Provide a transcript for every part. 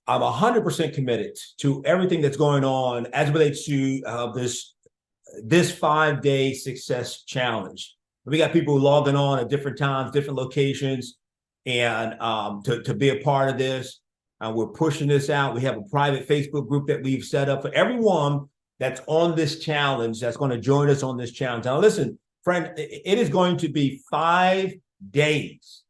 I'm 100% committed to everything that's going on as it relates to this 5-day success challenge. We got people logging on at different times, different locations, and to be a part of this. We're pushing this out. We have a private Facebook group that we've set up for everyone that's on this challenge, that's going to join us on this challenge. Now, listen, friend, it is going to be 5 days,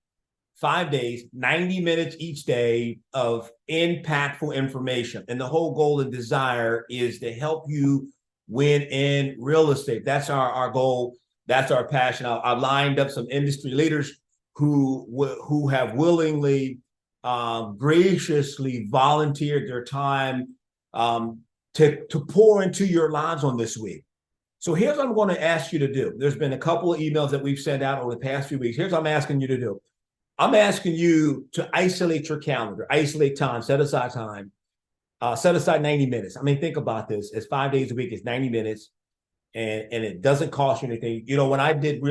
5 days, 90 minutes each day of impactful information. And the whole goal and desire is to help you win in real estate. That's our goal. That's our passion. I've lined up some industry leaders who have willingly, graciously volunteered their time to pour into your lives on this week. So here's what I'm going to ask you to do. There's been a couple of emails that we've sent out over the past few weeks. Here's what I'm asking you to do. I'm asking you to isolate your calendar, isolate time, set aside time, set aside 90 minutes. I mean, think about this. It's 5 days a week. It's 90 minutes, and it doesn't cost you anything. You know, when I did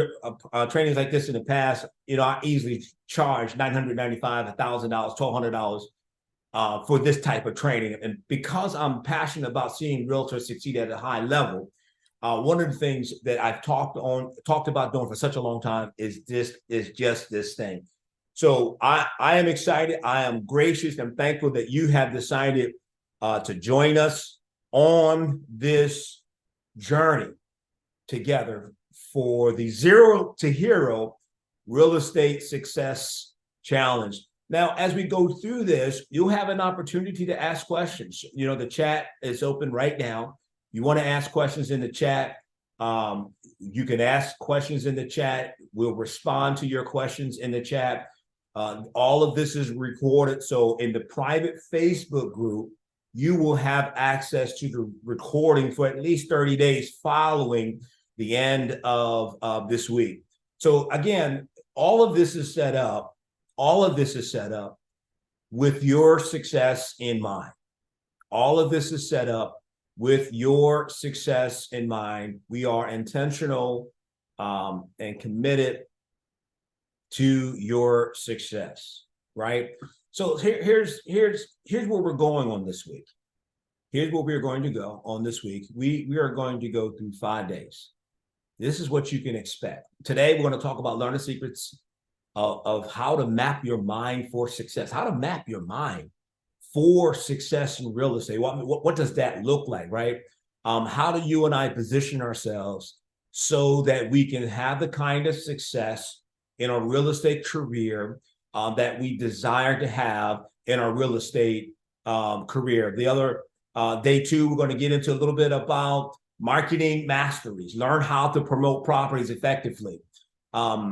trainings like this in the past, you know, I easily charged $995, $1,000, $1,200 for this type of training. And because I'm passionate about seeing realtors succeed at a high level, one of the things that I've talked about doing for such a long time is just this thing. So I am excited. I am gracious and thankful that you have decided to join us on this journey together for the Zero to Hero Real Estate Success Challenge. Now, as we go through this, you'll have an opportunity to ask questions. You know, the chat is open right now. You want to ask questions in the chat. You can ask questions in the chat. We'll respond to your questions in the chat. All of this is recorded. So in the private Facebook group, you will have access to the recording for at least 30 days following the end of this week. So again, all of this is set up. All of this is set up with your success in mind. All of this is set up with your success in mind. We are intentional and committed to your success, right? So here's where we're going on this week. Here's where we're going to go on this week. We are going to go through 5 days. This is what you can expect. Today, we're going to talk about learning secrets of how to map your mind for success, how to map your mind for success in real estate. What does that look like, right? How do you and I position ourselves so that we can have the kind of success in our real estate career that we desire to have in our real estate career. The other day two, we're going to get into a little bit about marketing masteries, learn how to promote properties effectively. I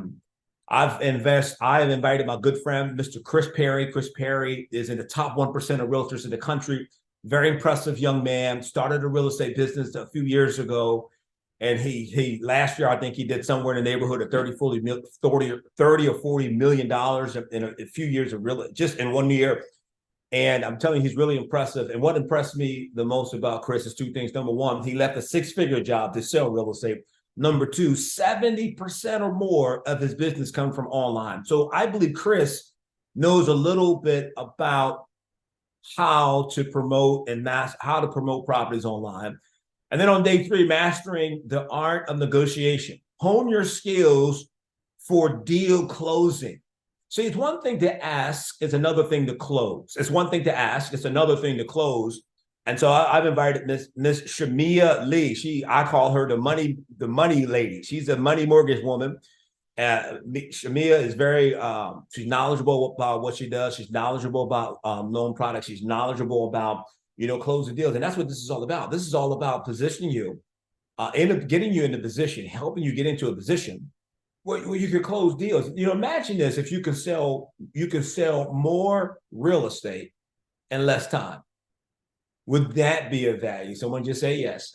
have invited my good friend, Mr. Chris Perry. Chris Perry is in the top 1% of realtors in the country. Very impressive young man, started a real estate business a few years ago. And he last year, I think he did somewhere in the neighborhood of 30 or $40 million in a few years of just in 1 year. And I'm telling you, he's really impressive. And what impressed me the most about Chris is two things. Number one, he left a 6-figure job to sell real estate. Number two, 70% or more of his business comes from online. So I believe Chris knows a little bit about how to promote properties online. And then on day three, mastering the art of negotiation. Hone your skills for deal closing. See, it's one thing to ask, it's another thing to close. It's one thing to ask, it's another thing to close. And so I've invited Miss Shamia Lee. I call her the money lady. She's a money mortgage woman. Shamia is she's knowledgeable about what she does. She's knowledgeable about loan products. She's knowledgeable about closing deals. And that's what this is all about. This is all about positioning you, getting you into position, helping you get into a position where you can close deals. Imagine this: if you can sell more real estate in less time. Would that be of value? Someone just say yes.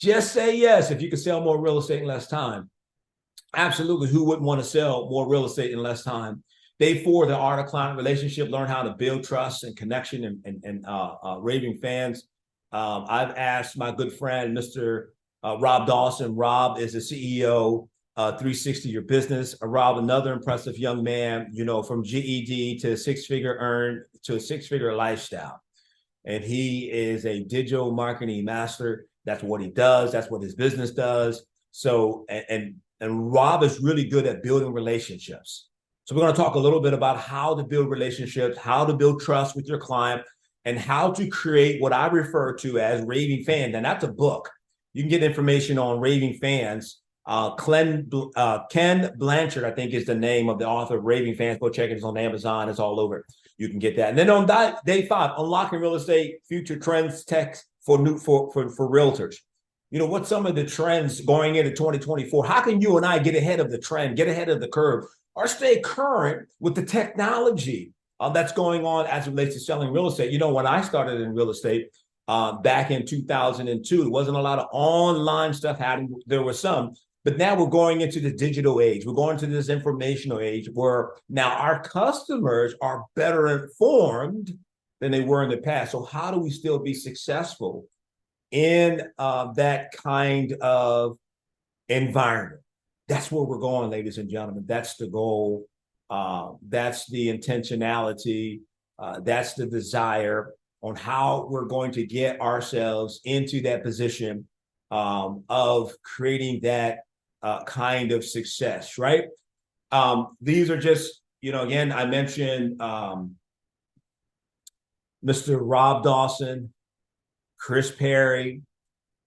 Just say yes. If you could sell more real estate in less time. Absolutely. Who wouldn't want to sell more real estate in less time? Day 4, the art of client relationship, learn how to build trust and connection and raving fans. I've asked my good friend, Mr. Rob Dawson. Rob is the CEO 360 Your Business. Rob, another impressive young man, from GED to a six-figure lifestyle. And he is a digital marketing master. That's what he does. That's what his business does. So, and Rob is really good at building relationships. So we're going to talk a little bit about how to build relationships, how to build trust with your client, and how to create what I refer to as raving fans. And that's a book. You can get information on raving fans. Ken Blanchard, I think, is the name of the author of Raving Fans. Go check it. It's on Amazon. It's all over. You can get that. And then on day 5, unlocking real estate future trends, tech for realtors. What's some of the trends going into 2024? How can you and I get ahead of the trend, get ahead of the curve, or stay current with the technology that's going on as it relates to selling real estate? When I started in real estate back in 2002, there wasn't a lot of online stuff happening. There was some. But now we're going into the digital age. We're going to this informational age where now our customers are better informed than they were in the past. So how do we still be successful in that kind of environment? That's where we're going, ladies and gentlemen. That's the goal. That's the intentionality. That's the desire on how we're going to get ourselves into that position of creating that kind of success, right? These are just, again, I mentioned Mr. Rob Dawson, Chris Perry,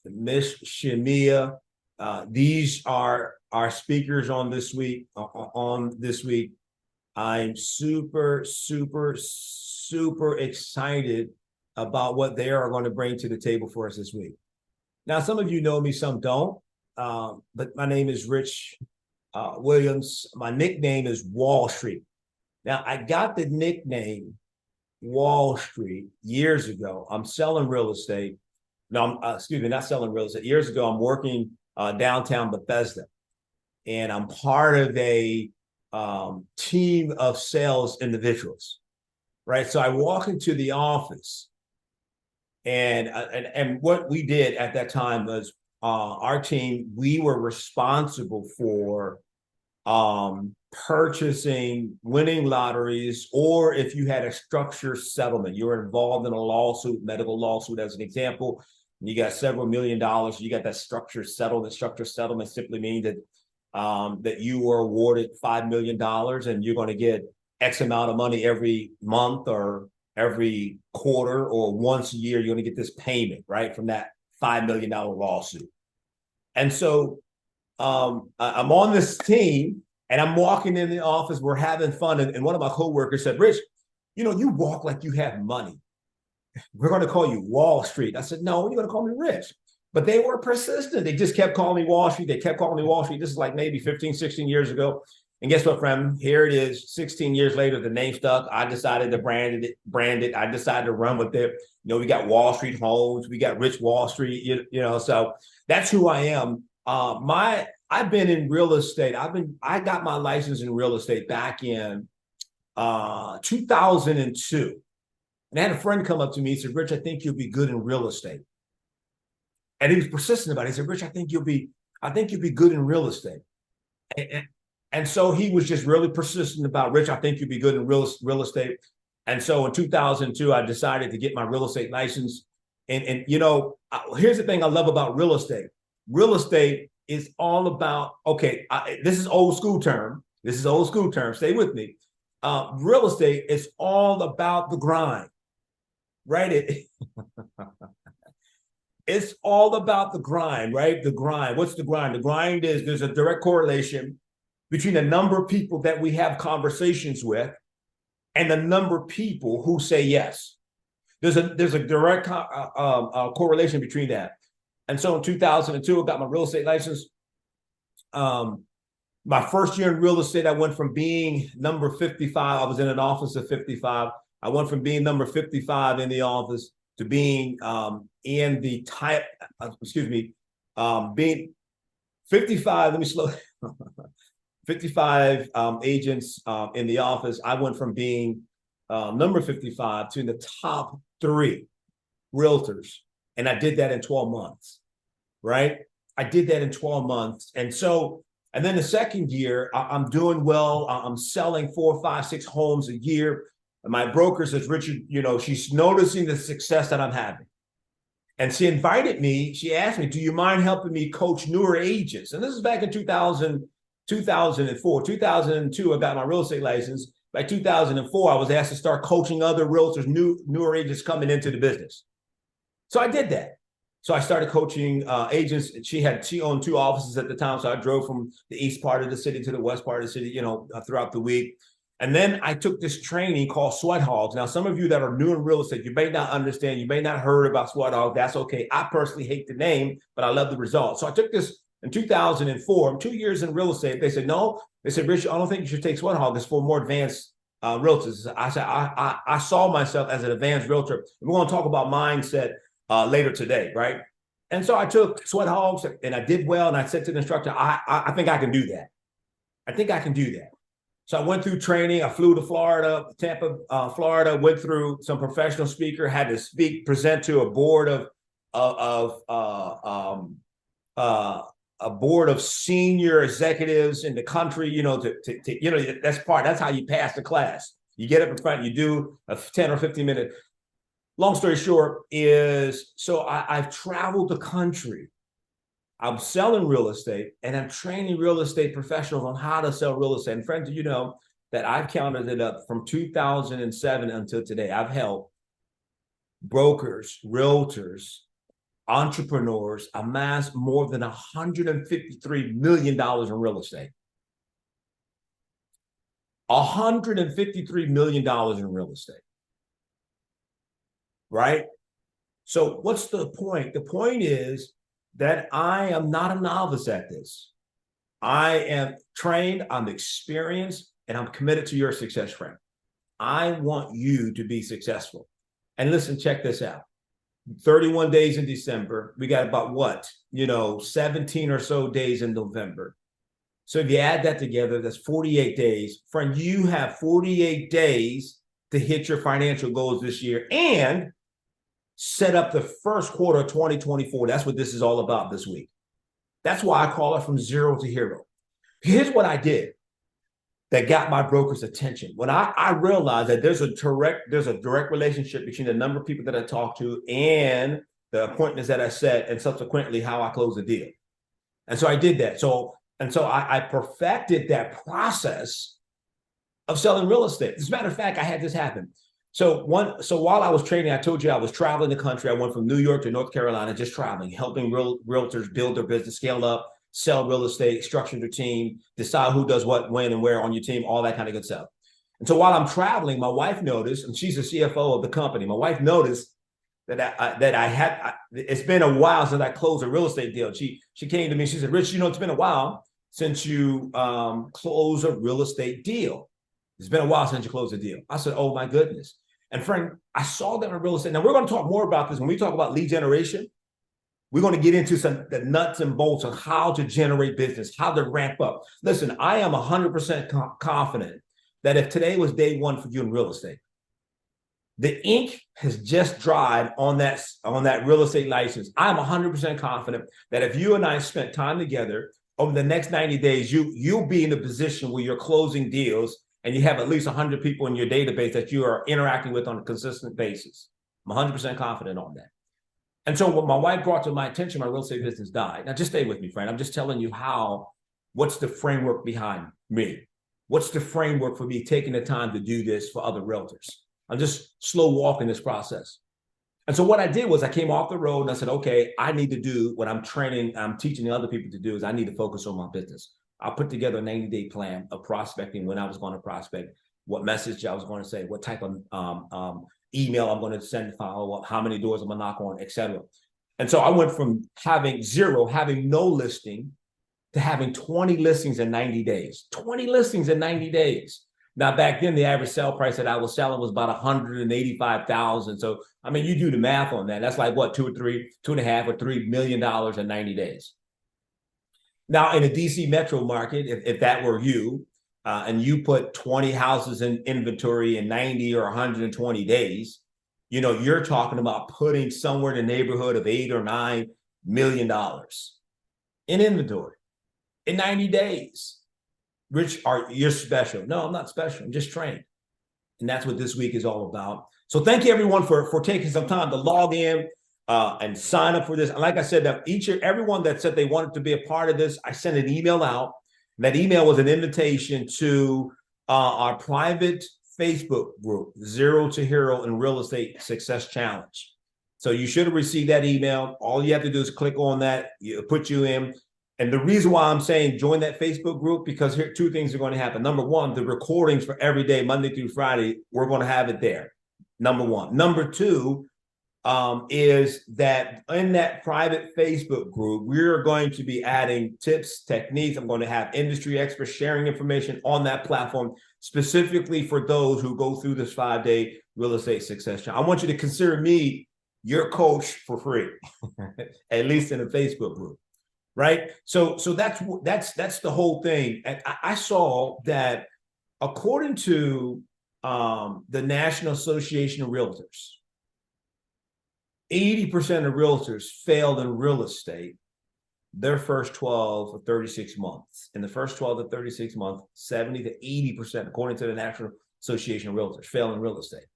Miss Shamia. These are our speakers on this week. I'm super, super, super excited about what they are going to bring to the table for us this week. Now, some of you know me, some don't. But my name is Rich Williams. My nickname is Wall Street. Now, I got the nickname Wall Street years ago. I'm selling real estate. No, excuse me, not selling real estate. Years ago, I'm working downtown Bethesda, and I'm part of a team of sales individuals, right? So I walk into the office, and what we did at that time was our team, we were responsible for purchasing winning lotteries, or if you had a structured settlement, you were involved in a lawsuit, medical lawsuit as an example, and you got several $1 million, you got that structured settlement. Structured settlement simply means that that you were awarded $5 million and you're going to get X amount of money every month or every quarter or once a year, you're going to get this payment, right, from that $5 million lawsuit. And so I'm on this team and I'm walking in the office, we're having fun. And one of my coworkers said, Rich, you walk like you have money. We're going to call you Wall Street. I said, no, you're going to call me Rich. But they were persistent. They just kept calling me Wall Street. They kept calling me Wall Street. This is like maybe 15, 16 years ago. And guess what, friend? Here it is, 16 years later, the name stuck. I decided to brand it. I decided to run with it. We got Wall Street Homes. We got Rich Wall Street, so that's who I am. I've been in real estate. I got my license in real estate back in 2002. And I had a friend come up to me. He said, Rich, I think you'll be good in real estate. And he was persistent about it. He said, Rich, I think you'll be good in real estate. And so he was just really persistent about, Rich, I think you'll be good in real estate. And so in 2002, I decided to get my real estate license. And here's the thing I love about real estate. Real estate is all about, this is old school term. Stay with me. Real estate is all about the grind, right? It's all about the grind, right? The grind. What's the grind? The grind is there's a direct correlation between the number of people that we have conversations with and the number of people who say yes. There's a direct correlation between that. And so in 2002, I got my real estate license. My first year in real estate, I went from being number 55. I was in an office of 55. I went from being number 55 in the office to being in the type, being 55. Let me slow 55 agents in the office. I went from being number 55 to the top 3 realtors. And I did that in 12 months, right? I did that in 12 months. And so And then the second year, I'm doing well. I'm selling 4, 5, 6 homes a year. And my broker says, Richard, she's noticing the success that I'm having. And she invited me, she asked me, do you mind helping me coach newer agents? And this is back in 2004, 2002, I got my real estate license. By 2004, I was asked to start coaching other realtors, newer agents coming into the business. So I did that. So I started coaching agents. She owned 2 offices at the time. So I drove from the east part of the city to the west part of the city, throughout the week. And then I took this training called Sweat Hogs. Now, some of you that are new in real estate, you may not understand, you may not heard about Sweat Hogs. That's okay. I personally hate the name, but I love the results. So I took this in 2004. I'm 2 years in real estate. They said, no. They said, Richard, I don't think you should take Sweat Hogs. It's for more advanced realtors. I said, I saw myself as an advanced realtor. We're going to talk about mindset later today, right? And so I took Sweat Hogs and I did well. And I said to the instructor, I think I can do that. I think I can do that. So I went through training. I flew to Florida, Tampa, Florida, went through some professional speaker, had to present to a board a board of senior executives in the country, that's how you pass the class. You get up in front, you do a 10 or 15 minute. Long story short is, so I've traveled the country. I'm selling real estate and I'm training real estate professionals on how to sell real estate. And friends, that I've counted it up from 2007 until today. I've helped brokers, realtors, entrepreneurs amass more than $153 million in real estate. $153 million in real estate. Right? So what's the point? The point is that I am not a novice at this. I am trained, I'm experienced, and I'm committed to your success, friend. I want you to be successful. And listen, check this out. 31 days in December. We got about 17 or so days in November. So if you add that together, that's 48 days. Friend, you have 48 days to hit your financial goals this year and set up the first quarter of 2024. That's what this is all about this week. That's why I call it from zero to hero. Here's what I did that got my broker's attention. When I realized that there's a direct relationship between the number of people that I talk to and the appointments that I set, and subsequently how I close the deal. And so I did that. So I perfected that process of selling real estate. As a matter of fact, I had this happen. So while I was training, I told you I was traveling the country. I went from New York to North Carolina, just traveling, helping realtors build their business, scale up, sell real estate, structure their team, decide who does what, when, and where on your team, all that kind of good stuff. And so while I'm traveling, my wife noticed, and she's the CFO of the company. My wife noticed that it's been a while since I closed a real estate deal. She came to me, she said, Rich, it's been a while since you closed a real estate deal. It's been a while since you closed a deal. I said, oh my goodness. And friend, I saw that in real estate. Now we're going to talk more about this when we talk about lead generation. We're going to get into the nuts and bolts of how to generate business, how to ramp up. Listen, I am 100% confident that if today was day one for you in real estate, the ink has just dried on that real estate license. I'm 100% confident that if you and I spent time together over the next 90 days, you'll be in a position where you're closing deals and you have at least 100 people in your database that you are interacting with on a consistent basis. I'm 100% confident on that. And so what my wife brought to my attention, my real estate business died. Now just stay with me, friend. I'm just telling you what's the framework behind me? What's the framework for me taking the time to do this for other realtors? I'm just slow walking this process. And so what I did was I came off the road and I said, okay, I need to do what I'm teaching other people to do is I need to focus on my business. I put together a 90-day plan of prospecting, when I was going to prospect, what message I was going to say, what type of email I'm going to send to follow up, how many doors I'm going to knock on, etc. And so I went from having no listing, to having 20 listings in 90 days. 20 listings in 90 days. Now, back then, the average sale price that I was selling was about $185,000. So, I mean, you do the math on that. That's like what, $2.5 or $3 million in 90 days. Now, in a DC metro market, if that were you, and you put 20 houses in inventory in 90 or 120 days, you're talking about putting somewhere in the neighborhood of $8 or $9 million in inventory. in 90 days. Rich, you're special. No, I'm not special. I'm just trained. And that's what this week is all about. So thank you everyone for taking some time to log in and sign up for this. And like I said, that everyone that said they wanted to be a part of this, I sent an email out. That email was an invitation to our private Facebook group, Zero to Hero in Real Estate Success Challenge. So you should have received that email. All you have to do is click on that, put you in. And the reason why I'm saying join that Facebook group, because here two things are going to happen. Number one, the recordings for every day, Monday through Friday, we're going to have it there. Number one. Number two is that in that private Facebook group, we're going to be adding tips, techniques. I'm going to have industry experts sharing information on that platform, specifically for those who go through this 5-day real estate success challenge. I want you to consider me your coach for free, at least in a Facebook group. Right. So that's the whole thing. And I saw that according to the National Association of Realtors, 80% of realtors failed in real estate their first 12 or 36 months. In the first 12 to 36 months, 70 to 80%, according to the National Association of Realtors, fail in real estate.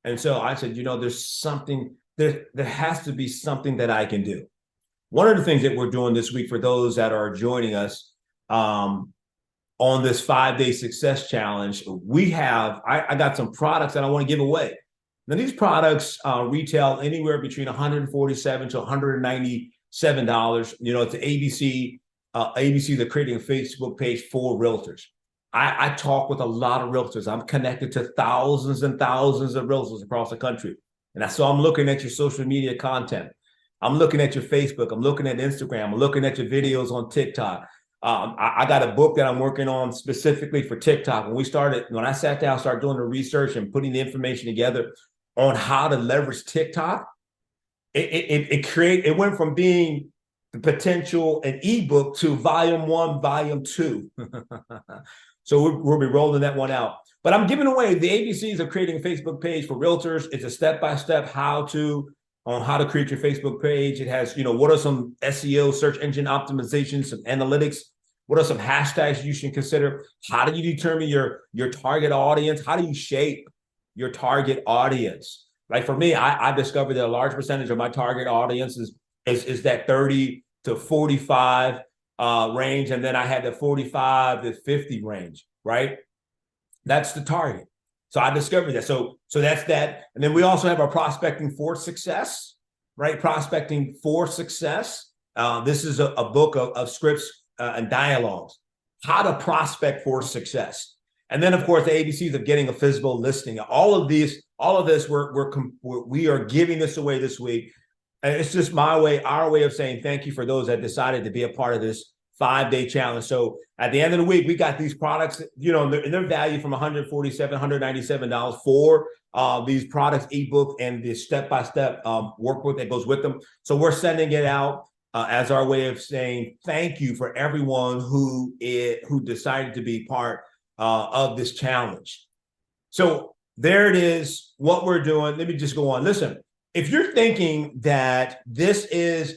And so I said, there's something, there has to be something that I can do. One of the things that we're doing this week for those that are joining us on this 5-day success challenge, I got some products that I want to give away. Now, these products retail anywhere between $147 to $197. It's ABC. ABC, they're creating a Facebook page for realtors. I talk with a lot of realtors. I'm connected to thousands and thousands of realtors across the country. And so I'm looking at your social media content. I'm looking at your Facebook. I'm looking at Instagram. I'm looking at your videos on TikTok. I got a book that I'm working on specifically for TikTok. When I sat down, started doing the research and putting the information together on how to leverage TikTok, it went from being the potential an ebook to volume 1, volume 2. So we'll be rolling that one out. But I'm giving away the ABCs of creating a Facebook page for realtors. It's a step-by-step on how to create your Facebook page. It has, what are some SEO, search engine optimization, some analytics? What are some hashtags you should consider? How do you determine your target audience? How do you shape your target audience? Like for me, I discovered that a large percentage of my target audience is that 30 to 45 range. And then I had the 45 to 50 range, right? That's the target. So I discovered that. So that's that. And then we also have our prospecting for success, right? Prospecting for success. This is a book of scripts and dialogues, how to prospect for success. And then, of course, the ABCs of getting a physical listing. All of this, we are giving this away this week. And it's just our way of saying thank you for those that decided to be a part of this 5-day challenge. So at the end of the week, we got these products, they're valued from $147, $197 for these products, ebook, and the step-by-step workbook that goes with them. So we're sending it out as our way of saying thank you for everyone who decided to be part of this challenge. So there it is, what we're doing. Let me just go on. Listen, if you're thinking that this is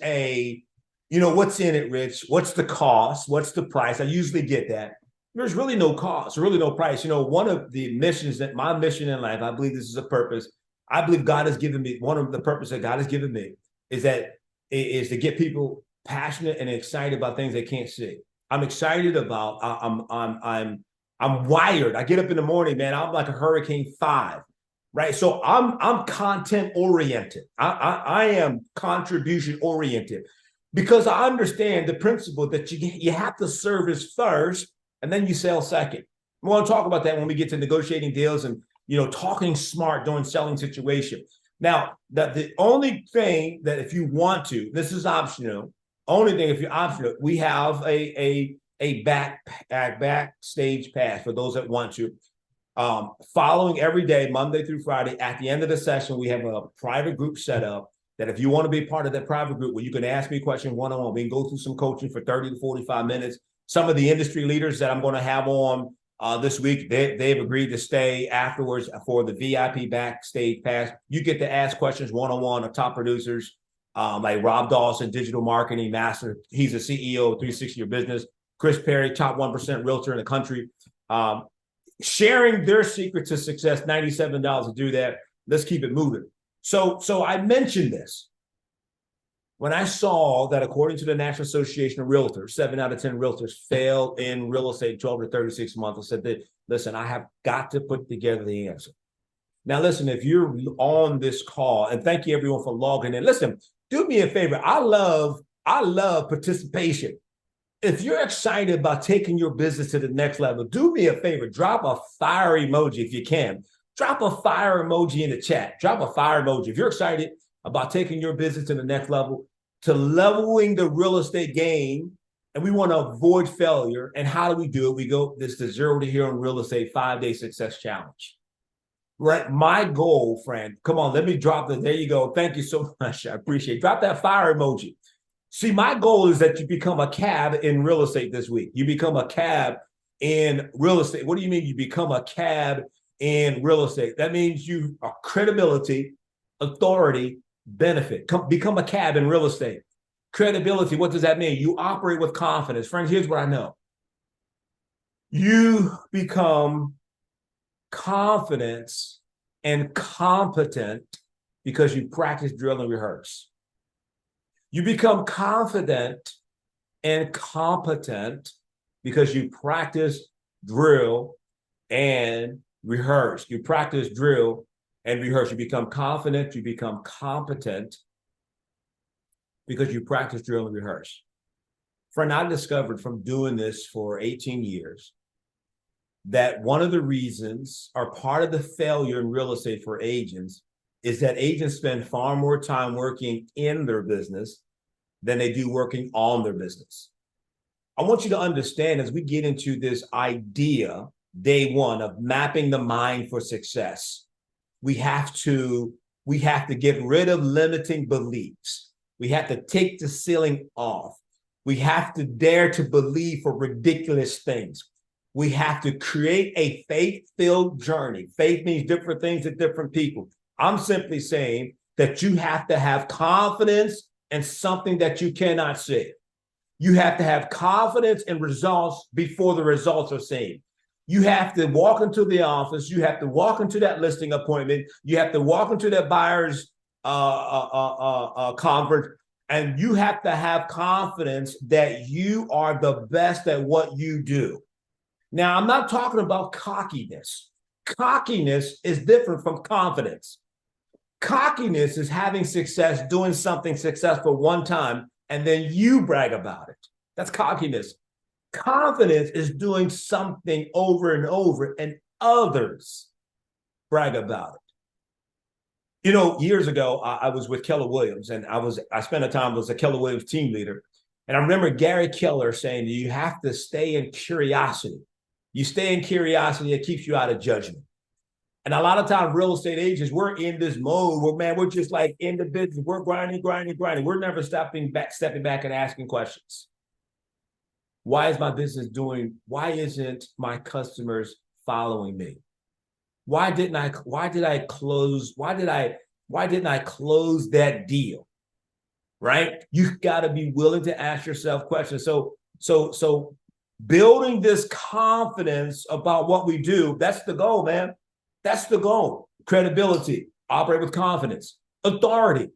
what's in it, Rich? What's the cost? What's the price? I usually get that. There's really no cost, really no price. One of the missions my mission in life, I believe this is a purpose. I believe God has given me, one of the purposes that God has given me is to get people passionate and excited about things they can't see. I'm excited about, I'm wired. I get up in the morning, man, I'm like a Hurricane 5. Right. So I'm content oriented. I am contribution oriented because I understand the principle that you have to service first and then you sell second. We want to talk about that when we get to negotiating deals and, talking smart during selling situation. Now, the only thing that if you want to, this is optional. Only thing if you're optional, we have a backstage pass for those that want to. Following every day, Monday through Friday, at the end of the session, we have a private group set up that if you want to be part of that private group where you can ask me a question one-on-one, we can go through some coaching for 30 to 45 minutes. Some of the industry leaders that I'm going to have on this week, they've agreed to stay afterwards for the VIP backstage pass. You get to ask questions one-on-one of top producers like Rob Dawson, digital marketing master. He's a CEO of 360 Your Business. Chris Perry, top 1% realtor in the country, sharing their secret to success, $97 to do that. Let's keep it moving. So I mentioned this. When I saw that according to the National Association of Realtors, 7 out of 10 realtors fail in real estate 12 to 36 months, I said that, listen, I have got to put together the answer. Now, listen, if you're on this call, and thank you everyone for logging in. Listen, do me a favor. I love participation. If you're excited about taking your business to the next level, do me a favor. Drop a fire emoji if you can. Drop a fire emoji in the chat. Drop a fire emoji. If you're excited about taking your business to the next level, to leveling the real estate game, and we want to avoid failure. And how do we do it? We go this the 0 to hero in real estate 5-day success challenge. Right? My goal, friend, come on, let me drop it. There you go. Thank you so much. I appreciate it. Drop that fire emoji. See, my goal is that you become a cab in real estate this week. You become a cab in real estate. What do you mean you become a cab in real estate? That means you are credibility, authority, benefit. Become a cab in real estate. Credibility, what does that mean? You operate with confidence. Friends, here's what I know. You become confident and competent because you practice, drill, and rehearse. You become confident and competent because you practice, drill, and rehearse. You practice, drill, and rehearse. You become confident, you become competent because you practice, drill, and rehearse. Friend, I discovered from doing this for 18 years that one of the reasons or part of the failure in real estate for agents is that agents spend far more time working in their business than they do working on their business. I want you to understand as we get into this idea, day one, of mapping the mind for success, we have to get rid of limiting beliefs. We have to take the ceiling off. We have to dare to believe for ridiculous things. We have to create a faith-filled journey. Faith means different things to different people. I'm simply saying that you have to have confidence in something that you cannot see. You have to have confidence in results before the results are seen. You have to walk into the office. You have to walk into that listing appointment. You have to walk into that buyer's conference, and you have to have confidence that you are the best at what you do. Now, I'm not talking about cockiness. Cockiness is different from confidence. Cockiness is having success, doing something successful one time, and then you brag about it. That's cockiness. Confidence is doing something over and over, and others brag about it. You know, years ago, I was with Keller Williams, and I spent a time as a Keller Williams team leader. And I remember Gary Keller saying, you have to stay in curiosity. You stay in curiosity, it keeps you out of judgment. And a lot of times, real estate agents, we're in this mode where, man, we're just like in the business. We're grinding. We're never stepping back and asking questions. Why is my business doing? Why isn't my customers following me? Why didn't I close that deal? Right? You've got to be willing to ask yourself questions. So building this confidence about what we do, that's the goal, man. That's the goal. Credibility, operate with confidence, authority,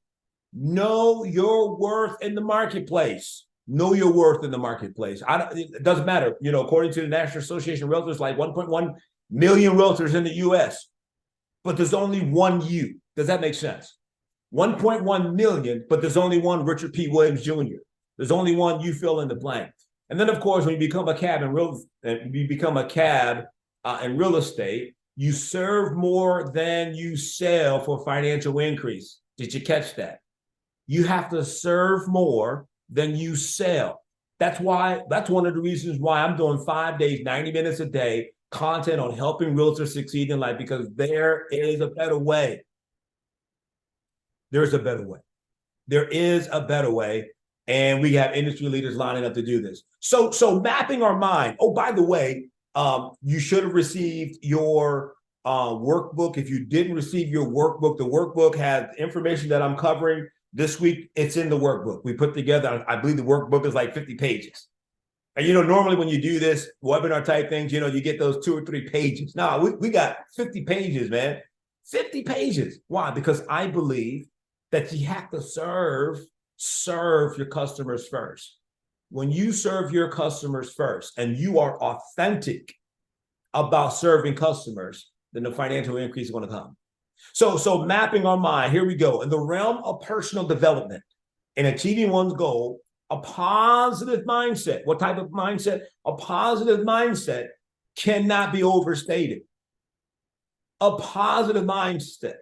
know your worth in the marketplace. Know your worth in the marketplace. It doesn't matter. You know, according to the National Association of Realtors, like 1.1 million realtors in the US, but there's only one you. Does that make sense? 1.1 million, but there's only one Richard P. Williams Jr. There's only one you fill in the blank. And then, of course, when you become a cab in real estate, you serve more than you sell for financial increase. Did you catch that? You have to serve more than you sell. That's one of the reasons why I'm doing 5 days, 90 minutes a day, content on helping realtors succeed in life, because there is a better way. There's a better way. There is a better way. And we have industry leaders lining up to do this. So mapping our mind. Oh, by the way, you should have received your workbook. If you didn't receive your workbook, the workbook has information that I'm covering this week. It's in the workbook we put together. I believe the workbook is like 50 pages. And, normally when you do this webinar type things, you get those 2 or 3 pages. No, we got 50 pages, man. 50 pages. Why? Because I believe that you have to serve your customers first. When you serve your customers first and you are authentic about serving customers, then the financial increase is going to come. So mapping our mind, here we go. In the realm of personal development and achieving one's goal, a positive mindset. What type of mindset? A positive mindset cannot be overstated. A positive mindset.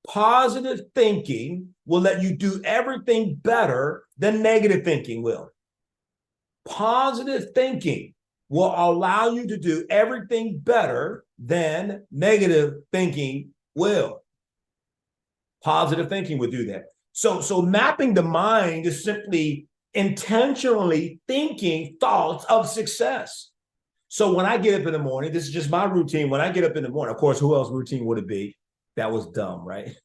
Positive thinking will let you do everything better than negative thinking will. Positive thinking will allow you to do everything better than negative thinking will. Positive thinking would do that. So mapping the mind is simply intentionally thinking thoughts of success. So when I get up in the morning, this is just my routine. When I get up in the morning, of course, who else routine would it be? That was dumb, right?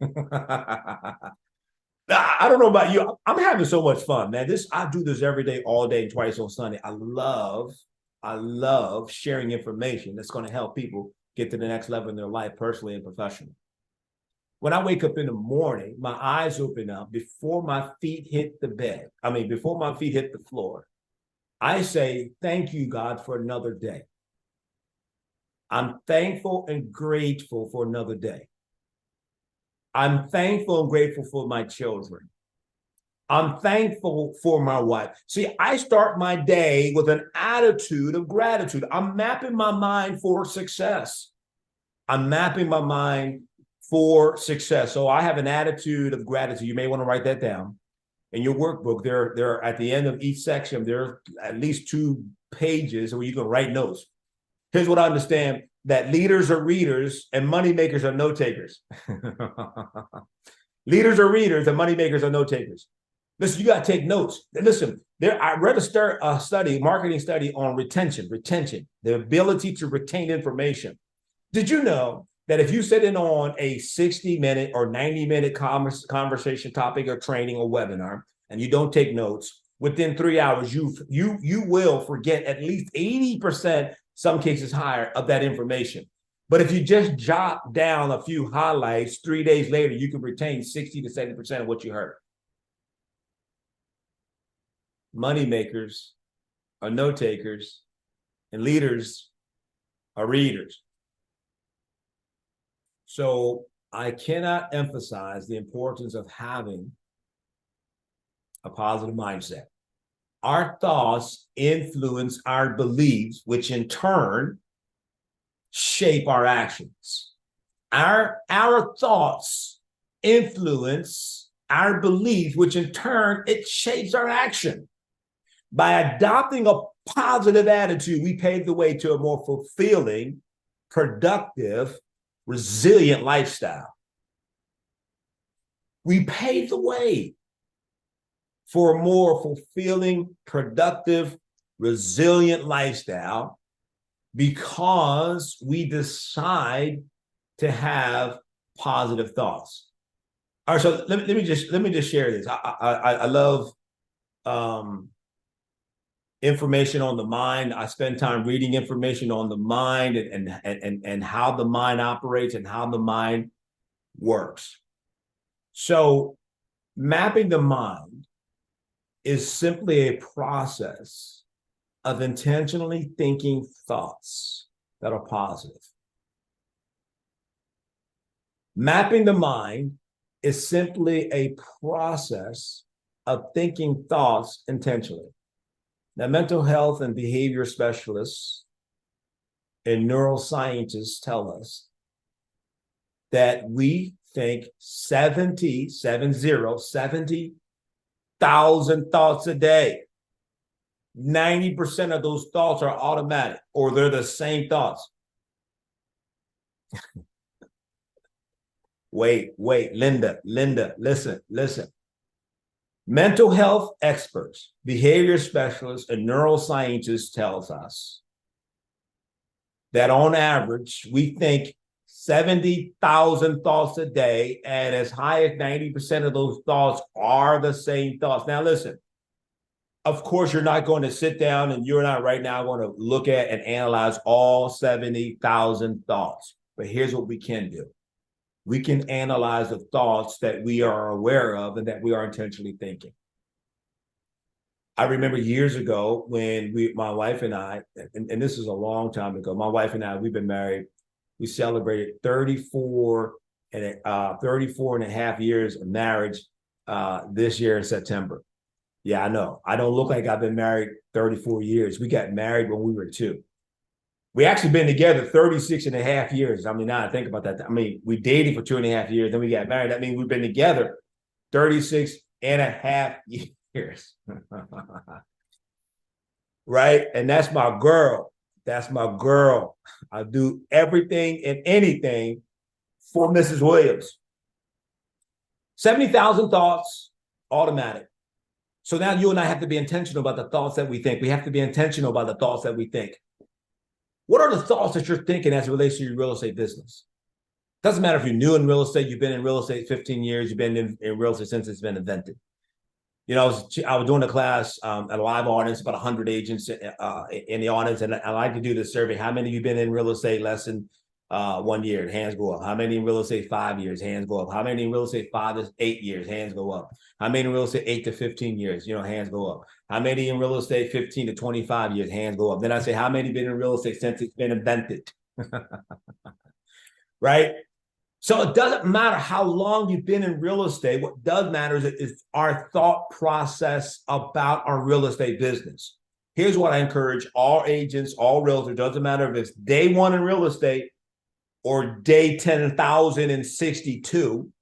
I don't know about you. I'm having so much fun, man. I do this every day, all day, and twice on Sunday. I love sharing information that's going to help people get to the next level in their life, personally and professionally. When I wake up in the morning, my eyes open up before my feet hit the bed. Before my feet hit the floor. I say, thank you, God, for another day. I'm thankful and grateful for another day. I'm thankful and grateful for my children. I'm thankful for my wife. See, I start my day with an attitude of gratitude. I'm mapping my mind for success. I'm mapping my mind for success. So I have an attitude of gratitude. You may want to write that down in your workbook. There at the end of each section, there are at least 2 pages where you can write notes. Here's what I understand, that leaders are readers and money makers are note takers. Leaders are readers and money makers are note takers. Listen, you got to take notes. Listen, I read a marketing study on retention, the ability to retain information. Did you know that if you sit in on a 60-minute or 90-minute conversation topic or training or webinar, and you don't take notes, within 3 hours, you will forget at least 80%, some cases higher, of that information. But if you just jot down a few highlights, 3 days later, you can retain 60 to 70% of what you heard. Money makers are note takers, and leaders are readers. So I cannot emphasize the importance of having a positive mindset. Our thoughts influence our beliefs, which in turn shape our actions. Our thoughts influence our beliefs, which in turn, it shapes our action. By adopting a positive attitude, we pave the way to a more fulfilling, productive, resilient lifestyle. We pave the way for a more fulfilling, productive, resilient lifestyle because we decide to have positive thoughts. All right, so let me just share this. I love information on the mind. I spend time reading information on the mind and how the mind operates and how the mind works. So mapping the mind is simply a process of intentionally thinking thoughts that are positive. Mapping the mind is simply a process of thinking thoughts intentionally. Now, mental health and behavior specialists and neuroscientists tell us that we think 70,000 thoughts a day. 90% of those thoughts are automatic, or they're the same thoughts. Wait, Linda, listen. Mental health experts, behavior specialists, and neuroscientists tells us that on average, we think 70,000 thoughts a day, and as high as 90% of those thoughts are the same thoughts. Now, listen, Of course, you're not going to sit down and you're not right now going to look at and analyze all 70,000 thoughts. But here's what we can do. We can analyze the thoughts that we are aware of and that we are intentionally thinking. I remember years ago when my wife and I, and this is a long time ago, my wife and I, we've been married. We celebrated 34 and a half years of marriage this year in September. Yeah, I know. I don't look like I've been married 34 years. We got married when we were 2. We actually been together 36 and a half years. I mean, now I think about that. I mean, we dated for 2.5 years, then we got married. I mean, we've been together 36 and a half years. Right? And that's my girl. That's my girl. I do everything and anything for Mrs. Williams. 70,000 thoughts, automatic. So now you and I have to be intentional about the thoughts that we think. We have to be intentional about the thoughts that we think. What are the thoughts that you're thinking as it relates to your real estate business? Doesn't matter if you're new in real estate, you've been in real estate 15 years, you've been in real estate since it's been invented. You know, I was doing a class at a live audience, about 100 agents in the audience, and I like to do this survey. How many of you been in real estate less than 1 year? Hands go up. How many in real estate 5 years? Hands go up. How many in real estate 5 to 8 years? Hands go up. How many in real estate 8 to 15 years? You know, hands go up. How many in real estate 15 to 25 years? Hands go up. Then I say, how many been in real estate since it's been invented? Right? So it doesn't matter how long you've been in real estate. What does matter is our thought process about our real estate business. Here's what I encourage all agents, all realtors, doesn't matter if it's day 1 in real estate or day 10,062.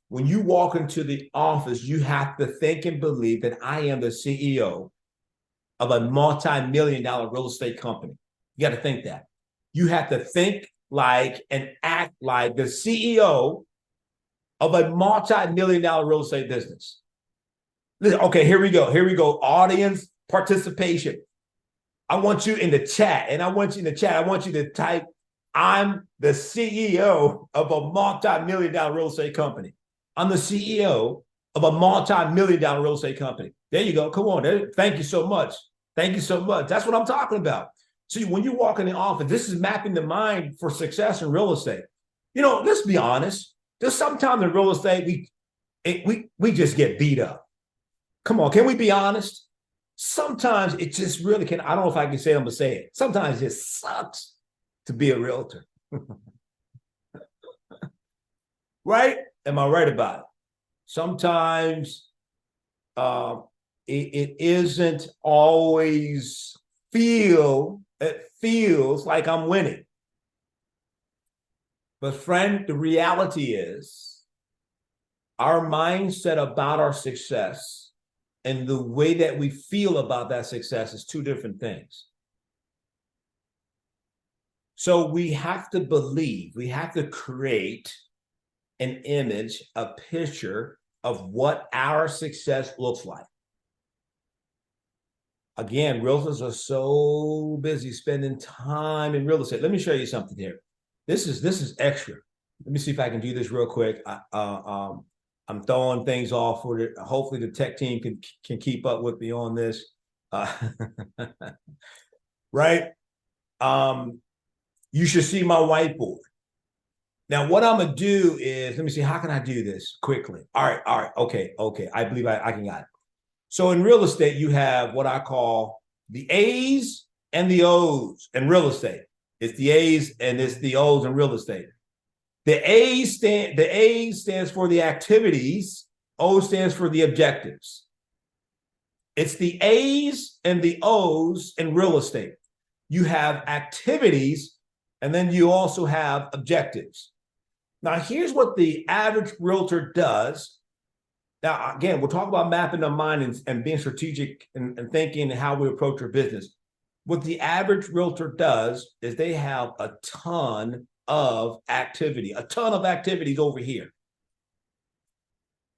When you walk into the office, you have to think and believe that I am the CEO of a multi-million-dollar real estate company. You got to think that. You have to think like and act like the CEO of a multi-million-dollar real estate business. Okay, here we go. Here we go. Audience participation. I want you in the chat, and I want you to type, I'm the CEO of a multi-million-dollar real estate company. I'm the CEO of a multi-million-dollar real estate company. There you go. Come on. Thank you so much. Thank you so much. That's what I'm talking about. See, when you walk in the office, this is mapping the mind for success in real estate. You know, let's be honest. There's sometimes in real estate, we just get beat up. Come on, can we be honest? Sometimes it just really can. I don't know if I can say it, I'm going to say it. Sometimes it just sucks to be a realtor. Right? Am I right about it? Sometimes it isn't always it feels like I'm winning. But friend, the reality is our mindset about our success and the way that we feel about that success is 2 different things. So we have to believe, we have to create an image, a picture of what our success looks like. Again, realtors are so busy spending time in real estate. Let me show you something here. This is extra. Let me see if I can do this real quick. I'm throwing things off for it. Hopefully the tech team can keep up with me on this. Right? You should see my whiteboard. Now, what I'm gonna do is, let me see, how can I do this quickly? All right, okay. I believe I can got it. So in real estate, you have what I call the A's and the O's in real estate. It's the A's and it's the O's in real estate. The A stands for the activities, O stands for the objectives. It's the A's and the O's in real estate. You have activities, and then you also have objectives. Now, here's what the average realtor does. Now, again, we'll talk about mapping the mind and being strategic and thinking and how we approach our business. What the average realtor does is they have a ton of activities over here,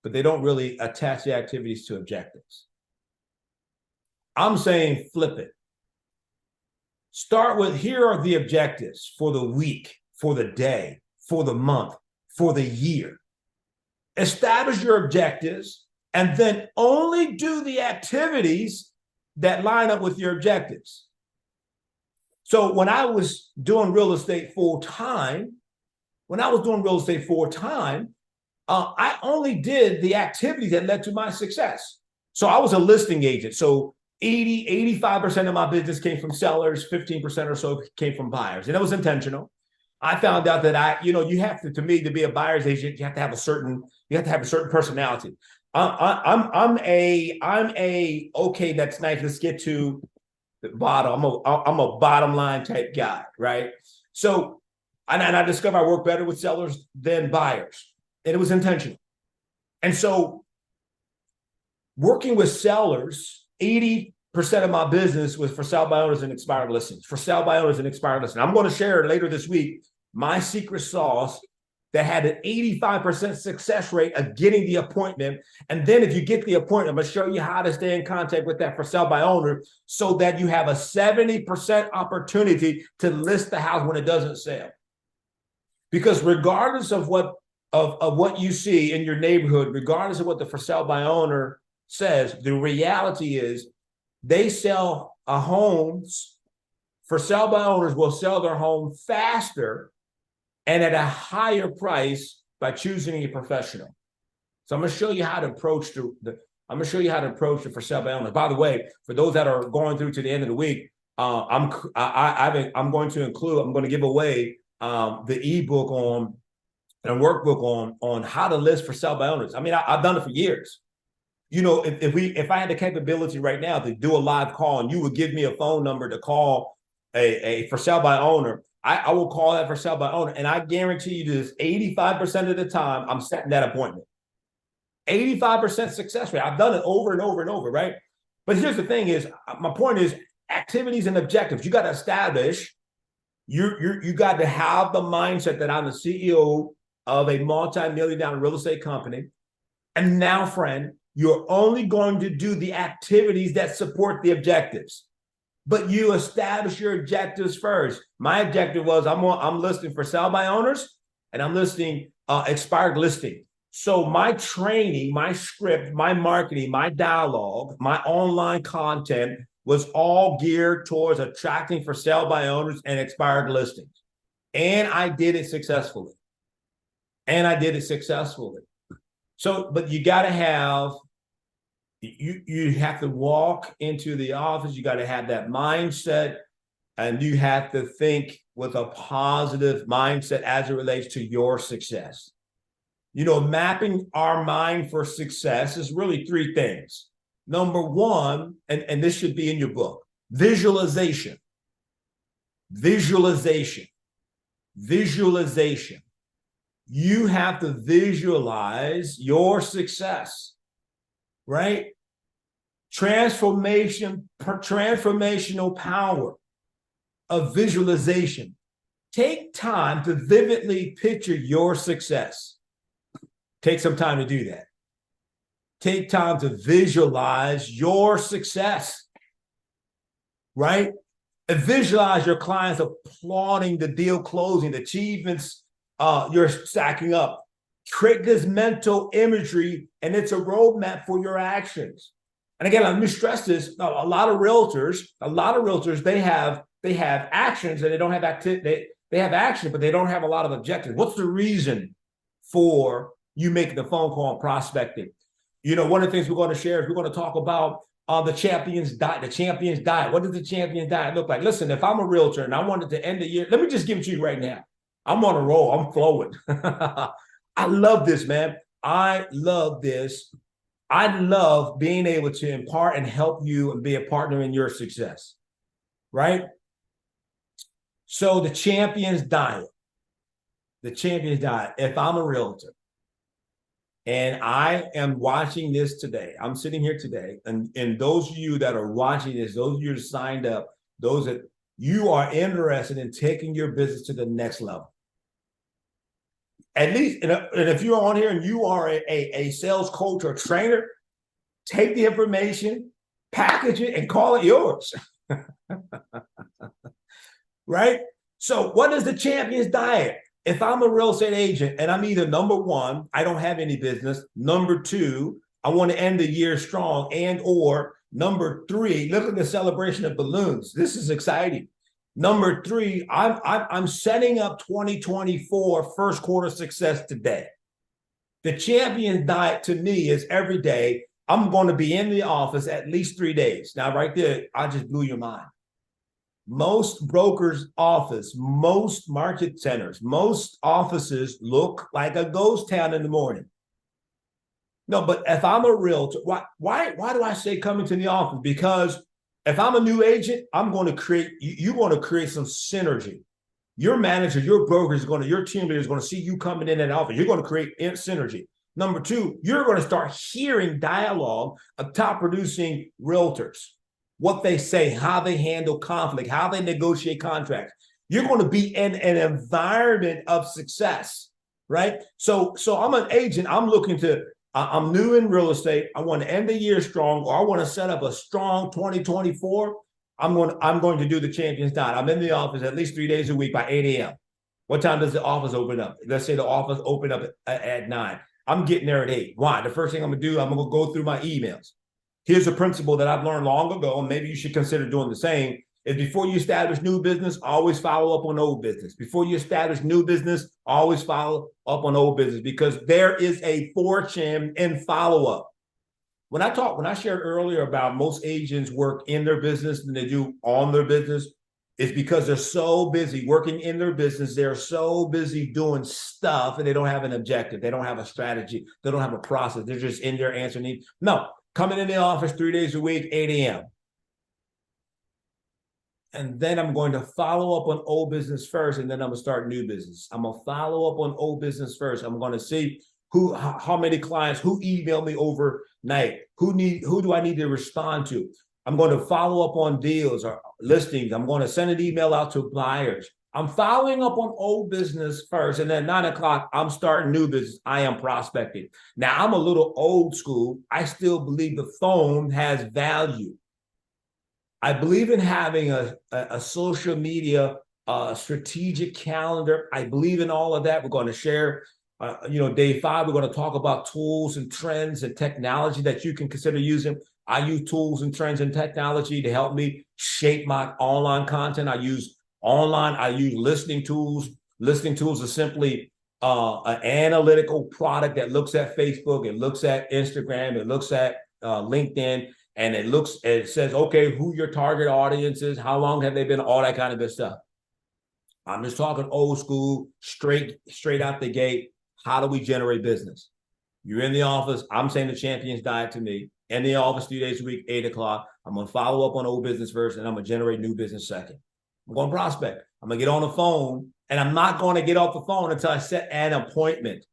but they don't really attach the activities to objectives. I'm saying flip it. Start with, here are the objectives for the week, for the day, for the month, for the year. Establish your objectives and then only do the activities that line up with your objectives. So when I was doing real estate full time, I only did the activities that led to my success. So I was a listing agent. So 85% of my business came from sellers, 15% or so came from buyers. And it was intentional. I found out that you have to me, to be a buyer's agent, you have to have a certain personality. Okay, that's nice. Let's get to the bottom. I'm a bottom line type guy, right? So, and I discovered I work better with sellers than buyers. And it was intentional. And so working with sellers, 80% of my business was for sale by owners and expired listings. I'm going to share later this week my secret sauce that had an 85% success rate of getting the appointment. And then if you get the appointment, I'm going to show you how to stay in contact with that for sale by owner so that you have a 70% opportunity to list the house when it doesn't sell. Because regardless of what you see in your neighborhood, regardless of what the for sale by owner says, the reality is they sell homes. For sale by owners will sell their home faster and at a higher price by choosing a professional. So I'm going to show you how to approach the for sale by owner. By the way, for those that are going through to the end of the week, I'm going to give away the ebook and a workbook on how to list for sale by owners. I mean, I've done it for years. You know, if I had the capability right now to do a live call and you would give me a phone number to call a for sale by owner, I will call that for sale by owner. And I guarantee you this, 85% of the time, I'm setting that appointment. 85% success rate. I've done it over and over and over, right? But here's the thing is, my point is activities and objectives. You got to establish, you got to have the mindset that I'm the CEO of a multi-million-dollar real estate company. And now, friend, you're only going to do the activities that support the objectives. But you establish your objectives first. My objective was I'm listing for sale by owners and I'm listing expired listing. So my training, my script, my marketing, my dialogue, my online content was all geared towards attracting for sale by owners and expired listings. And I did it successfully. So, but you got to have, you have to walk into the office. You got to have that mindset, and you have to think with a positive mindset as it relates to your success. You know, mapping our mind for success is really three things. Number one, and this should be in your book, visualization. You have to visualize your success, right? Transformational power of visualization. Take time to vividly picture your success. Take some time to do that. Take time to visualize your success, right? And visualize your clients applauding the deal closing, the achievements you're stacking up. Create this mental imagery, and it's a roadmap for your actions. And again, let me stress this: a lot of realtors, they have actions and they don't have activity. They have action, but they don't have a lot of objectives. What's the reason for you making the phone call and prospecting? You know, one of the things we're going to share is we're going to talk about the champion's diet. The champion's diet. What does the champion's diet look like? Listen, if I'm a realtor and I wanted to end the year, let me just give it to you right now. I'm on a roll. I'm flowing. I love this, man. I love this. I love being able to impart and help you and be a partner in your success, right? So the champion's diet. If I'm a realtor and I am watching this today, I'm sitting here today, and those of you that are watching this, those of you that signed up, those that you are interested in taking your business to the next level. At least, and if you're on here and you are a sales coach or trainer, take the information, package it, and call it yours. Right? So what is the champion's diet? If I'm a real estate agent and I'm either number one, I don't have any business. Number two, I want to end the year strong, and or Number three, look at the celebration of balloons. This is exciting. Number three, I'm setting up 2024 first quarter success today. The champion diet to me is every day I'm going to be in the office at least 3 days. Now, right there, I just blew your mind. Most brokers' office, most market centers, most offices look like a ghost town in the morning. No, but if I'm a realtor, why do I say coming to the office? Because if I'm a new agent, I'm going to create, you're going to create some synergy. Your manager, your broker is going to, your team leader is going to see you coming in an office. You're going to create synergy. Number two, you're going to start hearing dialogue of top producing realtors, what they say, how they handle conflict, how they negotiate contracts. You're going to be in an environment of success, right? So I'm an agent. I'm new in real estate. I want to end the year strong, or I want to set up a strong 2024. I'm going to do the champions diet. I'm in the office at least 3 days a week by 8 a.m. What time does the office open up? Let's say the office open up at 9. I'm getting there at 8. Why? The first thing I'm going to do, I'm going to go through my emails. Here's a principle that I've learned long ago, and maybe you should consider doing the same, is before you establish new business, always follow up on old business. Before you establish new business, always follow up on old business, because there is a fortune in follow-up. When I shared earlier about most agents work in their business than they do on their business, it's because they're so busy working in their business. They're so busy doing stuff and they don't have an objective. They don't have a strategy. They don't have a process. They're just in there answering needs. No, coming in the office 3 days a week, 8 a.m. And then I'm going to follow up on old business first, and then I'm going to start new business. I'm going to follow up on old business first. I'm going to see how many clients, who emailed me overnight, who do I need to respond to. I'm going to follow up on deals or listings. I'm going to send an email out to buyers. I'm following up on old business first, and then 9 o'clock, I'm starting new business. I am prospecting. Now, I'm a little old school. I still believe the phone has value. I believe in having a social media strategic calendar. I believe in all of that. We're going to share, day 5, we're going to talk about tools and trends and technology that you can consider using. I use tools and trends and technology to help me shape my online content. I use listening tools. Listening tools are simply an analytical product that looks at Facebook, it looks at Instagram, it looks at LinkedIn, and it says, okay, who your target audience is, how long have they been, all that kind of good stuff. I'm just talking old school, straight out the gate. How do we generate business? You're in the office. I'm saying the champions diet to me. In the office 3 days a week, 8 o'clock. I'm going to follow up on old business first, and I'm going to generate new business second. I'm going to prospect. I'm going to get on the phone, and I'm not going to get off the phone until I set an appointment.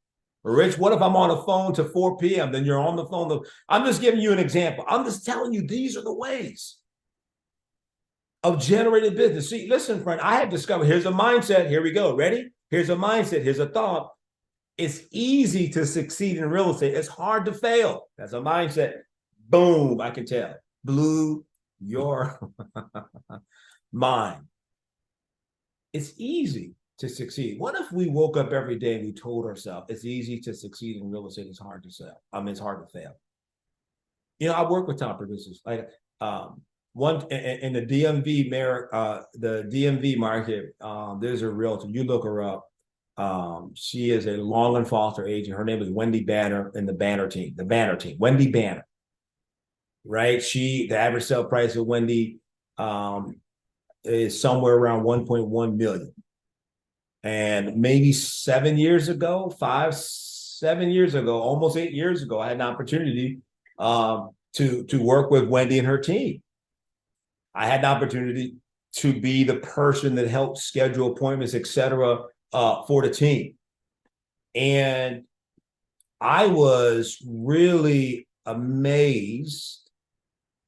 Rich, what if I'm on the phone to 4 p.m.? Then you're on the phone. I'm just giving you an example. I'm just telling you these are the ways of generating business. See, listen, friend, I have discovered, here's a mindset. Here we go. Ready? Here's a mindset. Here's a thought. It's easy to succeed in real estate. It's hard to fail. That's a mindset. Boom, I can tell. Blew your mind. It's easy to succeed. What if we woke up every day and we told ourselves it's easy to succeed in real estate, it's hard to sell. It's hard to fail. I work with top producers. Like one in the DMV market, there's a realtor. You look her up. She is a Long and Foster agent. Her name is Wendy Banner in the Banner team. Wendy Banner. Right? The average sale price of Wendy is somewhere around 1.1 million. And maybe 7 years ago, 7 years ago, almost 8 years ago, I had an opportunity to work with Wendy and her team. I had an opportunity to be the person that helped schedule appointments, et cetera, for the team. And I was really amazed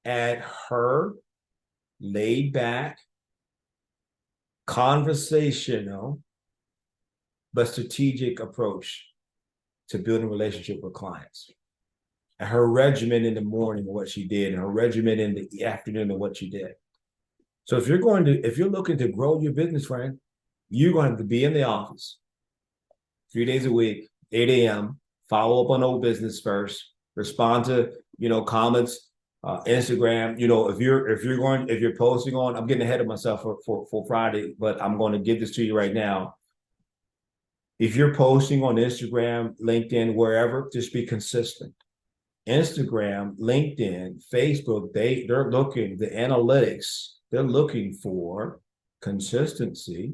at her laid back, conversational, but strategic approach to building a relationship with clients. And her regimen in the morning of what she did, and her regimen in the afternoon of what she did. So if you're looking to grow your business, friend, you're going to have to be in the office 3 days a week, 8 a.m., follow up on old business first, respond to, comments Instagram. If you're posting on, I'm getting ahead of myself for Friday, but I'm going to give this to you right now. If you're posting on Instagram, LinkedIn, wherever, just be consistent. Instagram, LinkedIn, Facebook, they're looking, the analytics, they're looking for consistency,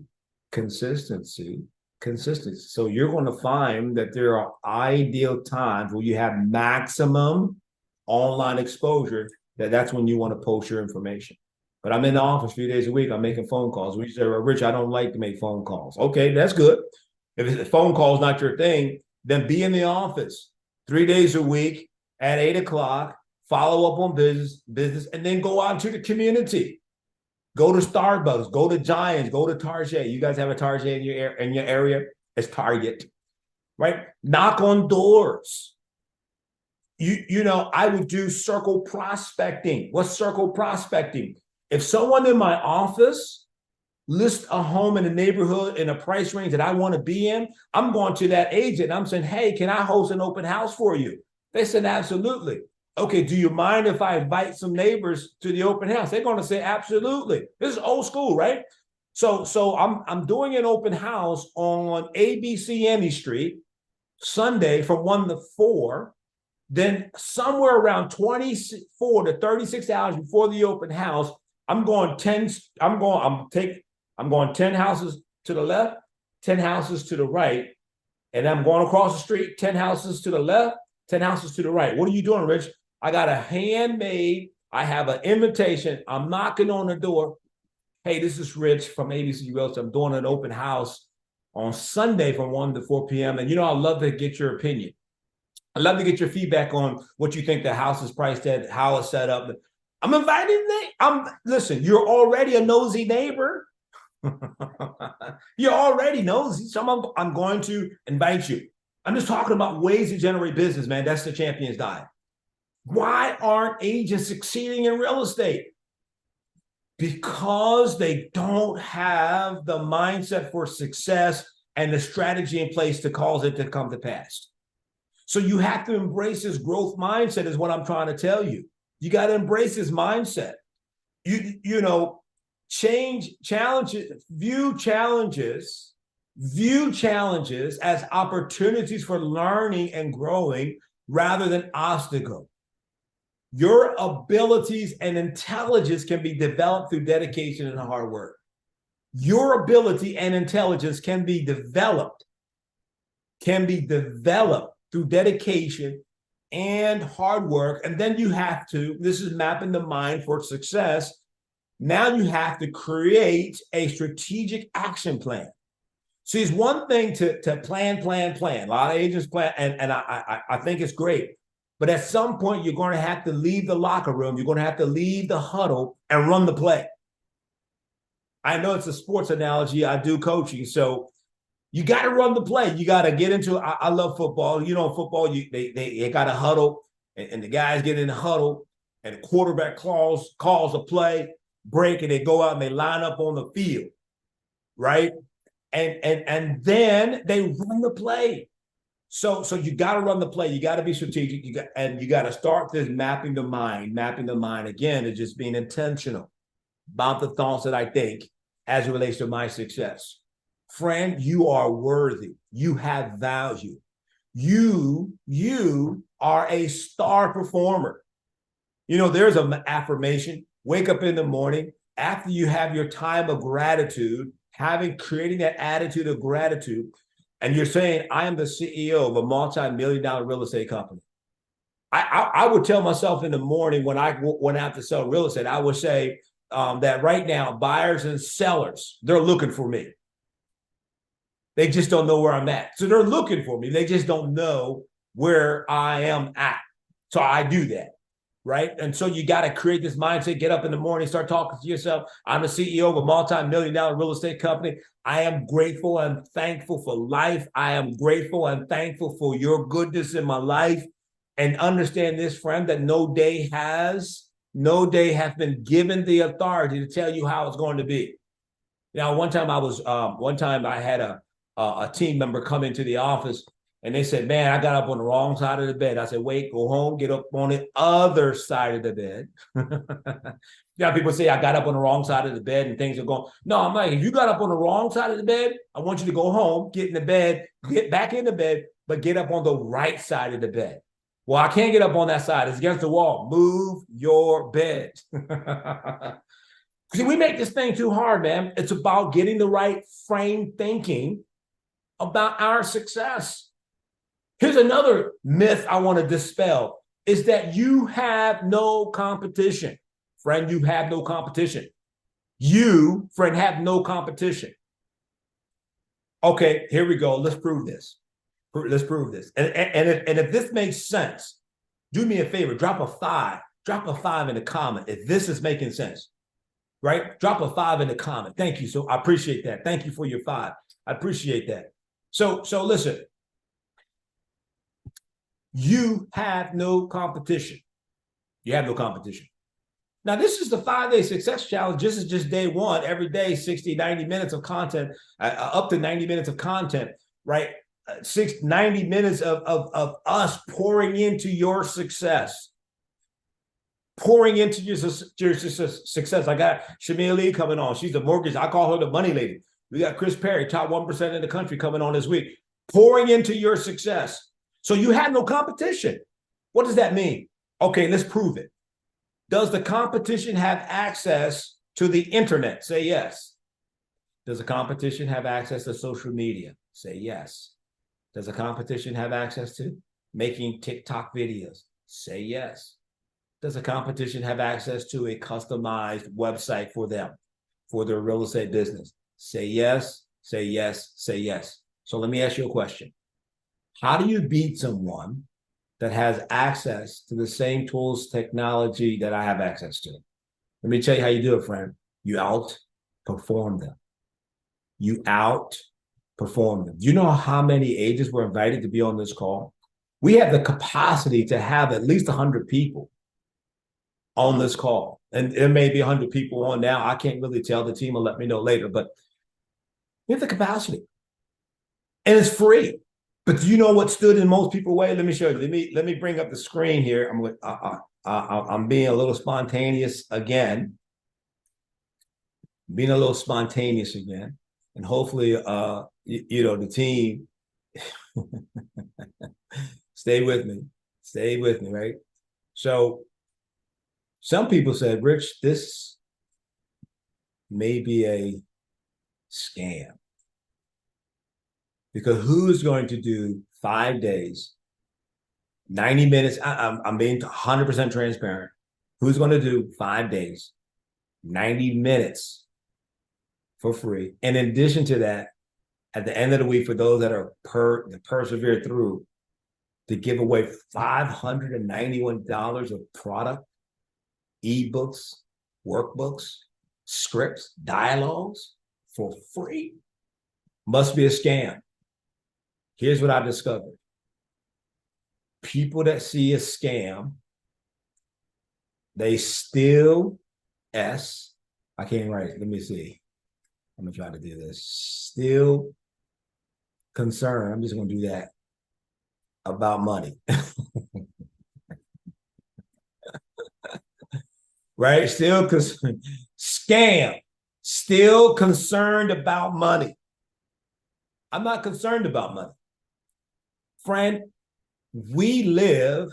consistency, consistency. So you're going to find that there are ideal times where you have maximum online exposure, that's when you want to post your information. But I'm in the office 3 days a week. I'm making phone calls. We say, well, Rich, I don't like to make phone calls. Okay, that's good. If a phone call is not your thing, then be in the office 3 days a week at 8 o'clock, follow up on business, and then go out to the community. Go to Starbucks, go to Giants, go to Target. You guys have a Target in your area? It's Target, right? Knock on doors. I would do circle prospecting. What's circle prospecting? If someone in my office lists a home in a neighborhood in a price range that I want to be in, I'm going to that agent. I'm saying, hey, can I host an open house for you? They said, absolutely. Okay, do you mind if I invite some neighbors to the open house? They're going to say, absolutely. This is old school, right? So I'm doing an open house on ABC Any Street, Sunday from 1 to 4. Then somewhere around 24 to 36 hours before the open house, I'm going 10 houses to the left, 10 houses to the right, and I'm going across the street, 10 houses to the left, 10 houses to the right. What are you doing, Rich? I got a handmade, I have an invitation. I'm knocking on the door. Hey, this is Rich from ABC Realty. I'm doing an open house on Sunday from 1 to 4 p.m. And I'd love to get your opinion. I'd love to get your feedback on what you think the house is priced at, how it's set up. I'm inviting them. Listen, you're already a nosy neighbor. You're already nosy. So I'm going to invite you. I'm just talking about ways to generate business, man. That's the champion's diet. Why aren't agents succeeding in real estate? Because they don't have the mindset for success and the strategy in place to cause it to come to pass. So you have to embrace this growth mindset is what I'm trying to tell you. You got to embrace this mindset. View challenges as opportunities for learning and growing rather than obstacles. Your abilities and intelligence can be developed through dedication and hard work. Your ability and intelligence can be developed through dedication and hard work. And then you have to, this is mapping the mind for success. Now you have to create a strategic action plan. See, it's one thing to plan. A lot of agents plan, and I think it's great. But at some point, you're going to have to leave the locker room. You're going to have to leave the huddle and run the play. I know it's a sports analogy. I do coaching. So you got to run the play. You got to get into it. I love football. Football, they got a huddle, and the guys get in the huddle, and the quarterback calls a play, break, and they go out and they line up on the field, right? And then they run the play. So you got to run the play. You got to be strategic. You got to start this mapping the mind. Mapping the mind again is just being intentional about the thoughts that I think as it relates to my success. Friend, you are worthy. You have value. You are a star performer. There's an affirmation. Wake up in the morning after you have your time of gratitude, creating that attitude of gratitude. And you're saying, I am the CEO of a multi-million-dollar real estate company. I would tell myself in the morning when I went out to sell real estate, I would say that right now, buyers and sellers, they're looking for me. They just don't know where I'm at. So they're looking for me. They just don't know where I am at. So I do that, right? And so you got to create this mindset, get up in the morning, start talking to yourself. I'm the CEO of a multi-million-dollar real estate company. I am grateful and thankful for life. I am grateful and thankful for your goodness in my life. And understand this, friend, that no day has been given the authority to tell you how it's going to be. One time I had a team member come into the office, And they said, man, I got up on the wrong side of the bed. I said, wait, go home, get up on the other side of the bed. Yeah, people say I got up on the wrong side of the bed and things are going. No, I'm like, if you got up on the wrong side of the bed, I want you to go home, get in the bed, get back in the bed, but get up on the right side of the bed. Well, I can't get up on that side. It's against the wall. Move your bed. See, we make this thing too hard, man. It's about getting the right frame thinking about our success. Here's another myth I want to dispel is that you have no competition. Friend, you have no competition. You, friend, have no competition. Okay, here we go. Let's prove this. Let's prove this. And if this makes sense, do me a favor, drop a 5 in the comment if this is making sense, right? Drop a 5 in the comment. Thank you. So I appreciate that. Thank you for your 5. I appreciate that. So listen, you have no competition. You have no competition. Now, this is the 5-day success challenge. This is just day one. Every day, 60, 90 minutes of content, up to 90 minutes of content, right? 90 minutes of us pouring into your success. Pouring into your success. I got Shamia Lee coming on. She's the mortgage. I call her the money lady. We got Chris Perry, top 1% in the country, coming on this week. Pouring into your success. So you have no competition. What does that mean? Okay, let's prove it. Does the competition have access to the internet? Say yes. Does the competition have access to social media? Say yes. Does the competition have access to making TikTok videos? Say yes. Does the competition have access to a customized website for them, for their real estate business? Say yes, say yes, say yes. So let me ask you a question. How do you beat someone that has access to the same tools, technology that I have access to? Let me tell you how you do it, friend. You outperform them. You outperform them. Do you know how many agents were invited to be on this call? We have the capacity to have at least 100 people on this call. And there may be 100 people on now. I can't really tell. The team will let me know later, but we have the capacity. And it's free. But do you know what stood in most people's way? Let me show you. Let me bring up the screen here. I'm being a little spontaneous again. And hopefully, the team stay with me, right? So some people said, Rich, this may be a scam. Because who's going to do 5 days, 90 minutes? I'm being 100% transparent. Who's going to do 5 days, 90 minutes for free? And in addition to that, at the end of the week, for those that are persevere through, to give away $591 of product, ebooks, workbooks, scripts, dialogues for free, must be a scam. Here's what I discovered. People that see a scam, they still I can't write it. Let me see. I'm going to try to do this. Still concerned. I'm just going to do that about money. Right? Still concerned. Scam. Still concerned about money. I'm not concerned about money. Friend, we live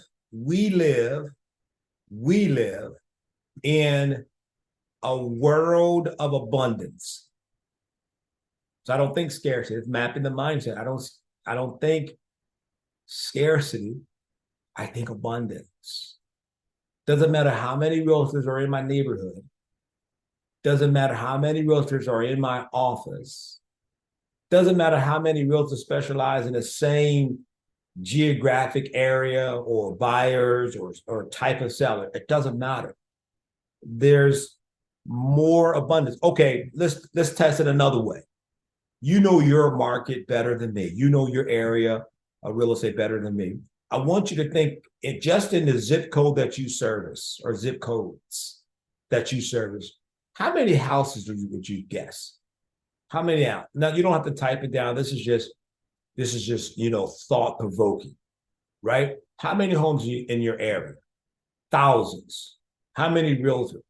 in a world of abundance. So I don't think scarcity. It's mapping the mindset. I don't think scarcity. I think abundance. Doesn't matter how many realtors are in my neighborhood. Doesn't matter how many realtors are in my office. Doesn't matter how many realtors specialize in the same geographic area or buyers or type of seller. It doesn't matter. There's more abundance. Okay, let's test it another way. You know your market better than me. You know your area of real estate better than me. I want you to think just in the zip code that you service or zip codes that you service. How many houses would you guess? How many out? Now, you don't have to type it down. This is just This is just, thought provoking, right? How many homes in your area? Thousands. How many realtors?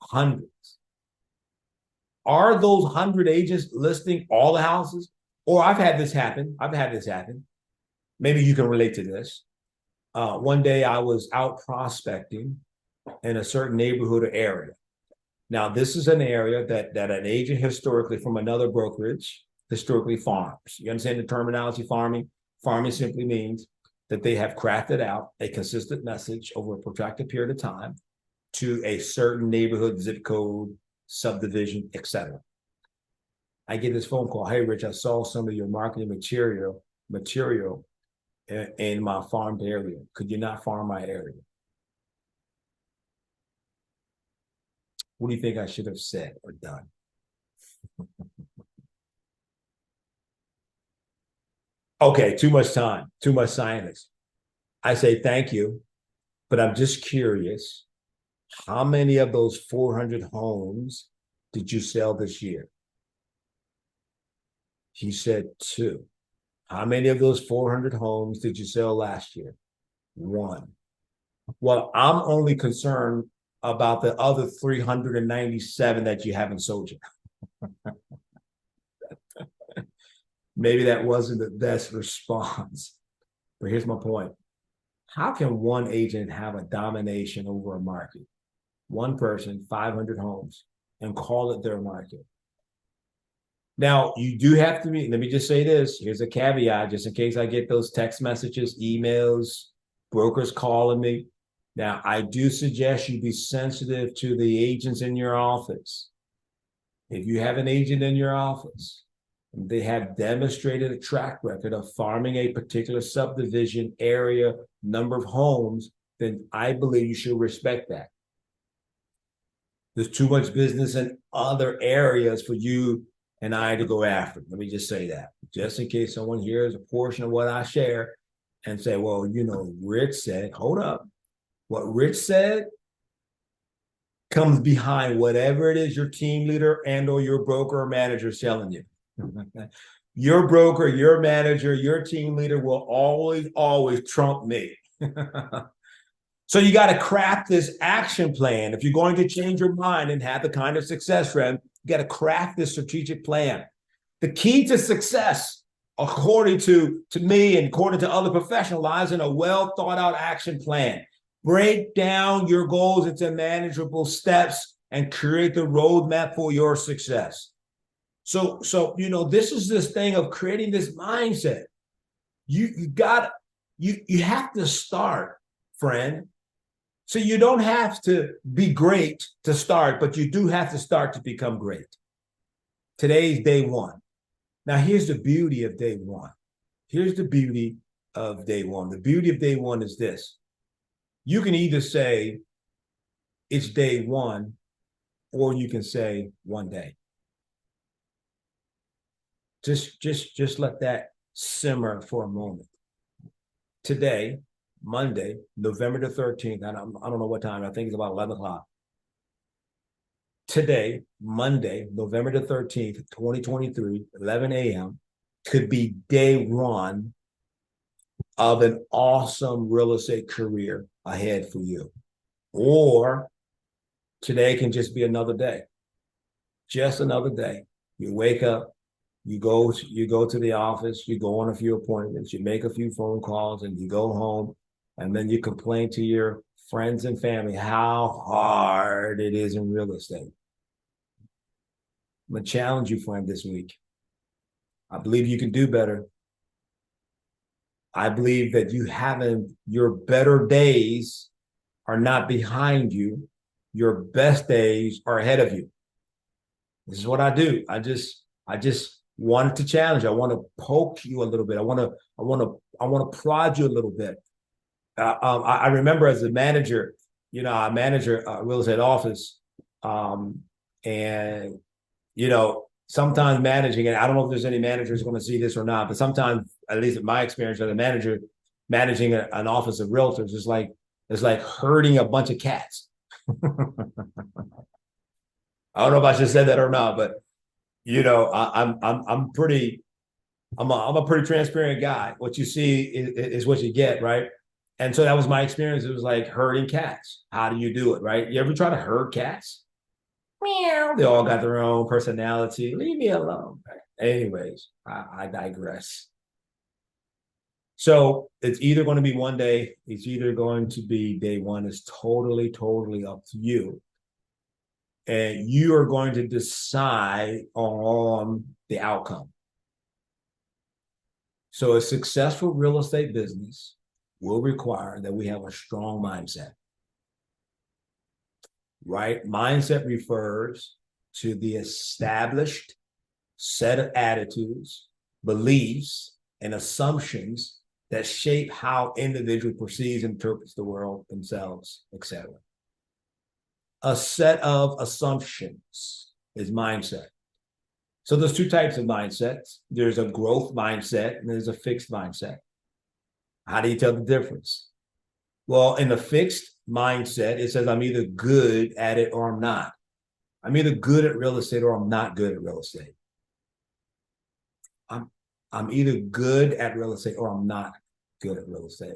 Hundreds. Are those 100 agents listing all the houses? Or I've had this happen. Maybe you can relate to this. One day I was out prospecting in a certain neighborhood or area. Now, this is an area that an agent historically from another brokerage historically farms. You understand the terminology farming? Farming simply means that they have crafted out a consistent message over a protracted period of time to a certain neighborhood, zip code, subdivision, etc. I get this phone call. Hey, Rich, I saw some of your marketing material in my farmed area. Could you not farm my area? What do you think I should have said or done? Okay, too much time, too much science. I say thank you, but I'm just curious. How many of those 400 homes did you sell this year? He said 2. How many of those 400 homes did you sell last year? 1. Well, I'm only concerned about the other 397 that you haven't sold yet. Maybe that wasn't the best response, but here's my point. How can one agent have a domination over a market? One person, 500 homes, and call it their market. Now, you do have to be, let me just say this. Here's a caveat, just in case I get those text messages, emails, brokers calling me. Now, I do suggest you be sensitive to the agents in your office. If you have an agent in your office, they have demonstrated a track record of farming a particular subdivision, area, number of homes, then I believe you should respect that. There's too much business in other areas for you and I to go after. Let me just say that, just in case someone hears a portion of what I share and say, well, Rich said, hold up. What Rich said comes behind whatever it is your team leader and or your broker or manager is telling you. Your broker, your manager, your team leader will always trump me. So you got to craft this action plan. If you're going to change your mind and have the kind of success, friend, you got to craft this strategic plan. The key to success, according to me and according to other professionals, lies in a well thought out action plan. Break down your goals into manageable steps and create the roadmap for your success. So this is this thing of creating this mindset. You have to start, friend. So you don't have to be great to start, but you do have to start to become great. Today's day 1. Now, here's the beauty of day 1. Here's the beauty of day 1. The beauty of day 1 is this. You can either say it's day 1, or you can say one day. Just let that simmer for a moment. Today, Monday, November the 13th, I don't know what time, I think it's about 11 o'clock. Today, Monday, November the 13th, 2023, 11 a.m., could be day 1 of an awesome real estate career ahead for you. Or today can just be another day. Just another day. You wake up, you go to the office, you go on a few appointments, you make a few phone calls, and you go home, and then you complain to your friends and family how hard it is in real estate. I'm going to challenge you, friend, this week. I believe you can do better. I believe that your better days are not behind you. Your best days are ahead of you. This is what I do. I just wanted to challenge you. I want to poke you a little bit. I want to prod you a little bit. I remember as a manager, I manage a real estate office, and sometimes managing it. I don't know if there's any managers going to see this or not, but sometimes, at least in my experience as a manager, managing an office of realtors is like herding a bunch of cats. I don't know if I should say that or not, but I'm pretty I'm a pretty transparent guy. What you see is what you get, right? And so that was my experience. It was like herding cats. How do you do it, right? You ever try to herd cats? Meow. They all got their own personality. Leave me alone. Anyways, I digress. So it's either going to be one day, it's either going to be day one. It's totally, totally up to you. And you are going to decide on the outcome. So a successful real estate business will require that we have a strong mindset. Right? Mindset refers to the established set of attitudes, beliefs, and assumptions that shape how individual perceives and interprets the world, themselves, etc. A set of assumptions is mindset. So there's two types of mindsets. There's a growth mindset and there's a fixed mindset. How do you tell the difference? Well, in the fixed mindset, it says I'm either good at it or I'm not. I'm either good at real estate or I'm not good at real estate. I'm either good at real estate or I'm not good at real estate.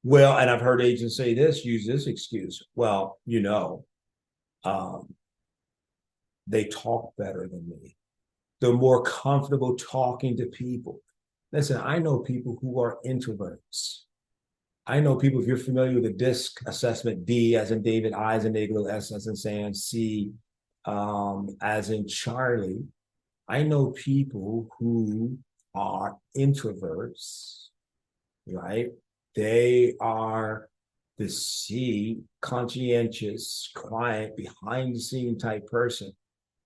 Well, and I've heard agents say this, use this excuse. Well, they talk better than me. They're more comfortable talking to people. Listen, I know people who are introverts. I know people, if you're familiar with the DISC assessment, D as in David, I as in Igloo, S as in Sam, C as in Charlie. I know people who are introverts, right? They are the C, conscientious, quiet, behind the scene type person,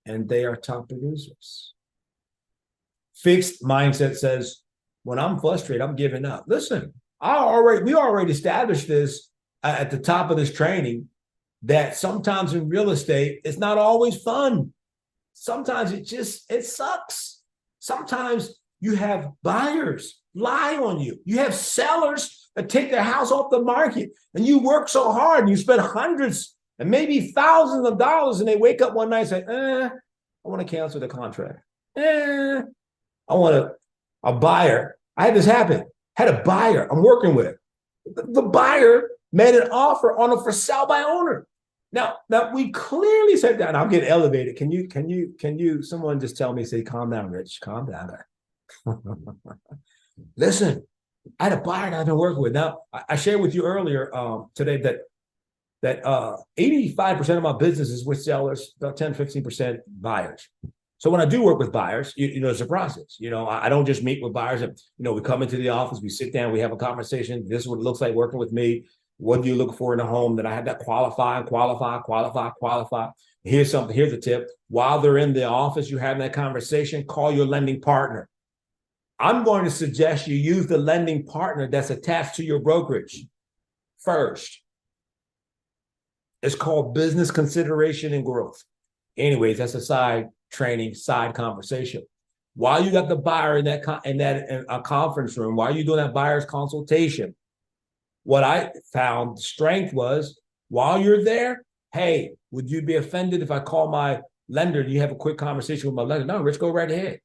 and they are top producers. Fixed mindset says, when I'm frustrated, I'm giving up. Listen, we already established this at the top of this training, that sometimes in real estate, it's not always fun. Sometimes it sucks. Sometimes you have buyers lie on you. You have sellers that take their house off the market, and you work so hard and you spend hundreds and maybe thousands of dollars, and they wake up one night and say, I want to cancel the contract. I want a buyer. I had this happen. Had a buyer I'm working with. The buyer made an offer on a for sale by owner. Now we clearly said that, and I'll get elevated. Can you, someone just tell me, say, calm down, Rich, calm down. Listen, I had a buyer that I've been working with. Now, I shared with you earlier today that 85% of my business is with sellers, about 10, 15% buyers. So when I do work with buyers, it's a process. I don't just meet with buyers and, we come into the office, we sit down, we have a conversation. This is what it looks like working with me. What do you look for in a home? That I have that qualify. Here's a tip. While they're in the office, you're having that conversation, call your lending partner. I'm going to suggest you use the lending partner that's attached to your brokerage first. It's called business consideration and growth. Anyways, that's a side training, side conversation. While you got the buyer in that conference room, while you're doing that buyer's consultation, what I found strength was, while you're there, hey, would you be offended if I call my lender and you have a quick conversation with my lender? No, Rich, go right ahead.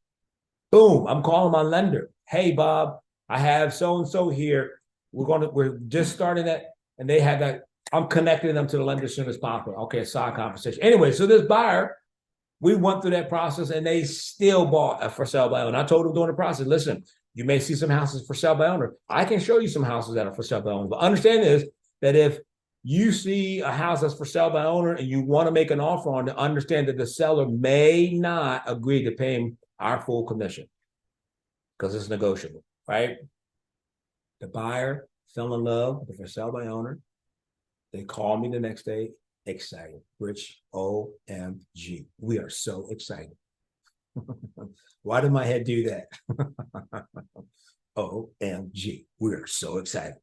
Boom, I'm calling my lender. Hey, Bob, I have so-and-so here. We're just starting that, and they have that. I'm connecting them to the lender as soon as possible. Okay, a side conversation. Anyway, so this buyer, we went through that process, and they still bought a for sale by owner. I told them during the process, listen, you may see some houses for sale by owner. I can show you some houses that are for sale by owner. But understand this, that if you see a house that's for sale by owner and you want to make an offer on it, understand that the seller may not agree to pay him our full commission because it's negotiable, right? The buyer fell in love with the for sale by owner. They called me the next day, excited. Rich, OMG. We are so excited. Why did my head do that? OMG. We are so excited.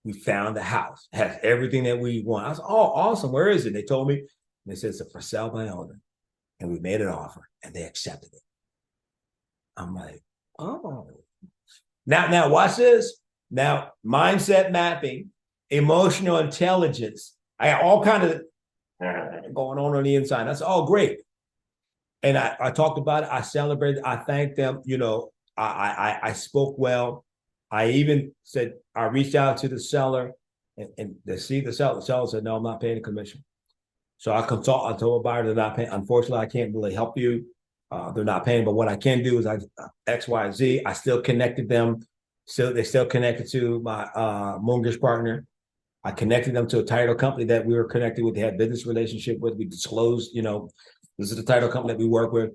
We found the house, has everything that we want. I was, oh, awesome. Where is it? They told me, and they said it's a for sale by owner. And we made an offer and they accepted it. I'm like, oh. Now watch this. Now, mindset mapping, emotional intelligence. I got all kind of going on the inside. That's all great. And I talked about it. I celebrated. I thanked them. I spoke well. I even said, I reached out to the seller and to see the seller. The seller said, no, I'm not paying a commission. So I told a buyer they're not paying. Unfortunately, I can't really help you. They're not paying, but what I can do is X, Y, Z. I still connected them. They still connected to my mortgage partner. I connected them to a title company that we were connected with. They had business relationship with. We disclosed, this is the title company that we work with.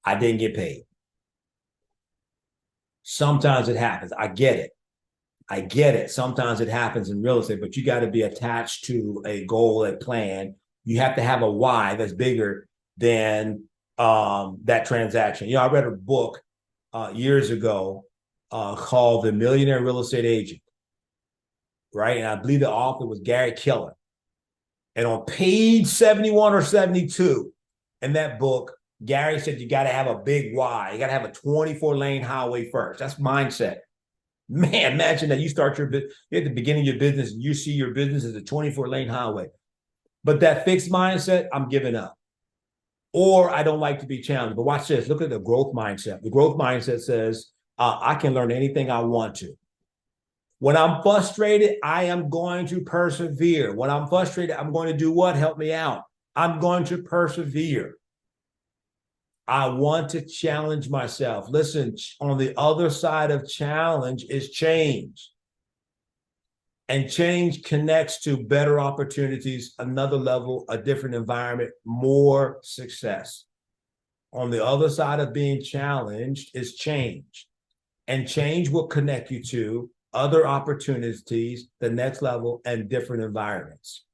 I didn't get paid. Sometimes it happens. I get it. I get it. Sometimes it happens in real estate, but you got to be attached to a goal, a plan. You have to have a why that's bigger than that transaction. I read a book years ago called The Millionaire Real Estate Agent, right? And I believe the author was Gary Keller. And on page 71 or 72 in that book, Gary said you got to have a big why. You got to have a 24-lane highway first. That's mindset. Man, imagine that you start your business at the beginning of your business and you see your business as a 24-lane highway. But that fixed mindset, I'm giving up. Or I don't like to be challenged. But watch this. Look at the growth mindset. The growth mindset says, I can learn anything I want to. When I'm frustrated, I am going to persevere. When I'm frustrated, I'm going to do what? Help me out. I'm going to persevere. I want to challenge myself. Listen, on the other side of challenge is change. And change connects to better opportunities, another level, a different environment, more success. On the other side of being challenged is change. And change will connect you to other opportunities, the next level, and different environments.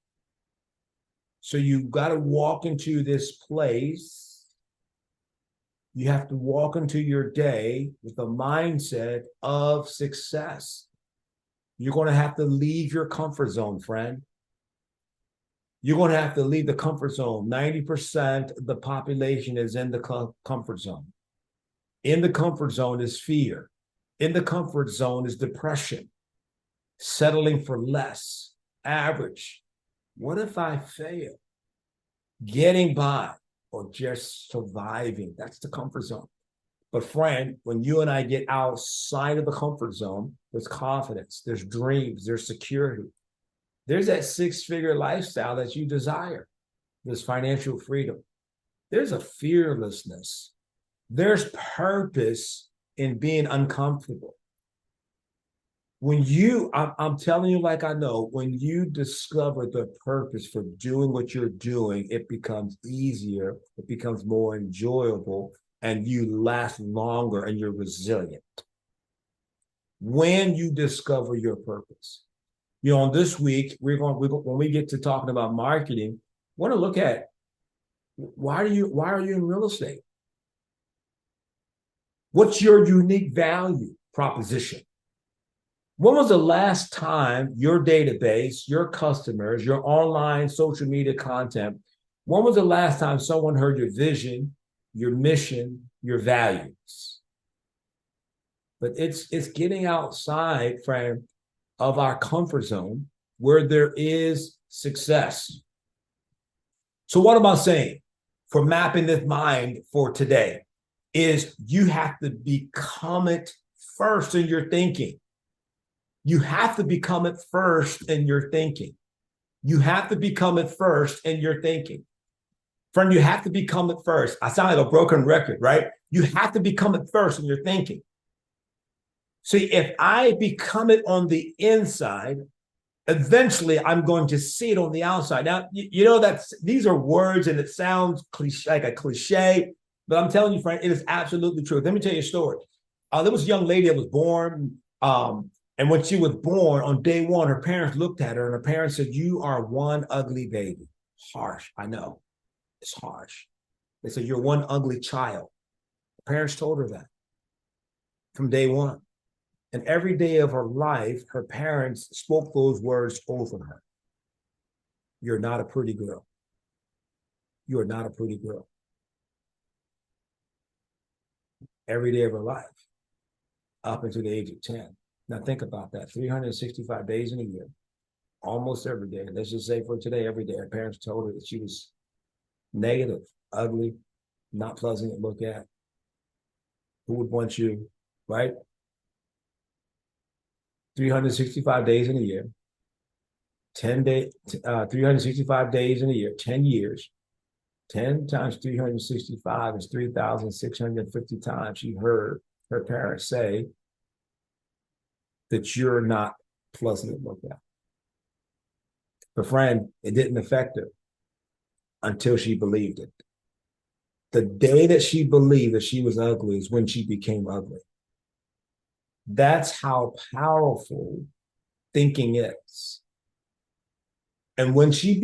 So you've got to walk into this place. You have to walk into your day with a mindset of success. You're going to have to leave your comfort zone, friend. You're going to have to leave the comfort zone. 90% of the population is in the comfort zone. In the comfort zone is fear. In the comfort zone is depression, settling for less, average. What if I fail? Getting by or just surviving. That's the comfort zone. But friend, when you and I get outside of the comfort zone, there's confidence, there's dreams, there's security. There's that six-figure lifestyle that you desire. There's financial freedom. There's a fearlessness. There's purpose in being uncomfortable. I'm telling you like I know, when you discover the purpose for doing what you're doing, it becomes easier, it becomes more enjoyable, and you last longer and you're resilient. When you discover your purpose. This week, when we get to talking about marketing, want to look at why are you in real estate? What's your unique value proposition? When was the last time your database, your customers, your online social media content, when was the last time someone heard your vision, your mission, your values? But it's getting outside, friend, of our comfort zone where there is success. So what am I saying for mapping this mind for today is you have to become it first in your thinking. You have to become it first in your thinking. You have to become it first in your thinking. Friend, you have to become it first. I sound like a broken record, right? You have to become it first in your thinking. See, if I become it on the inside, eventually I'm going to see it on the outside. Now, these are words and it sounds like a cliche, but I'm telling you, friend, it is absolutely true. Let me tell you a story. There was a young lady that was born, and when she was born, on day one, her parents looked at her and her parents said, "You are one ugly baby." Harsh, I know. It's harsh. They said, "You're one ugly child." Her parents told her that from day one. And every day of her life, her parents spoke those words over her. "You're not a pretty girl. You are not a pretty girl." Every day of her life, up until the age of 10. Now think about that, 365 days in a year, almost every day. Let's just say for today, every day, her parents told her that she was negative, ugly, not pleasant to look at. Who would want you, right? 365 days in a year, 365 days in a year, 10 years. 10 times 365 is 3,650 times she heard her parents say that you're not pleasant to look at. But friend, it didn't affect her until she believed it. The day that she believed that she was ugly is when she became ugly. That's how powerful thinking is. And when she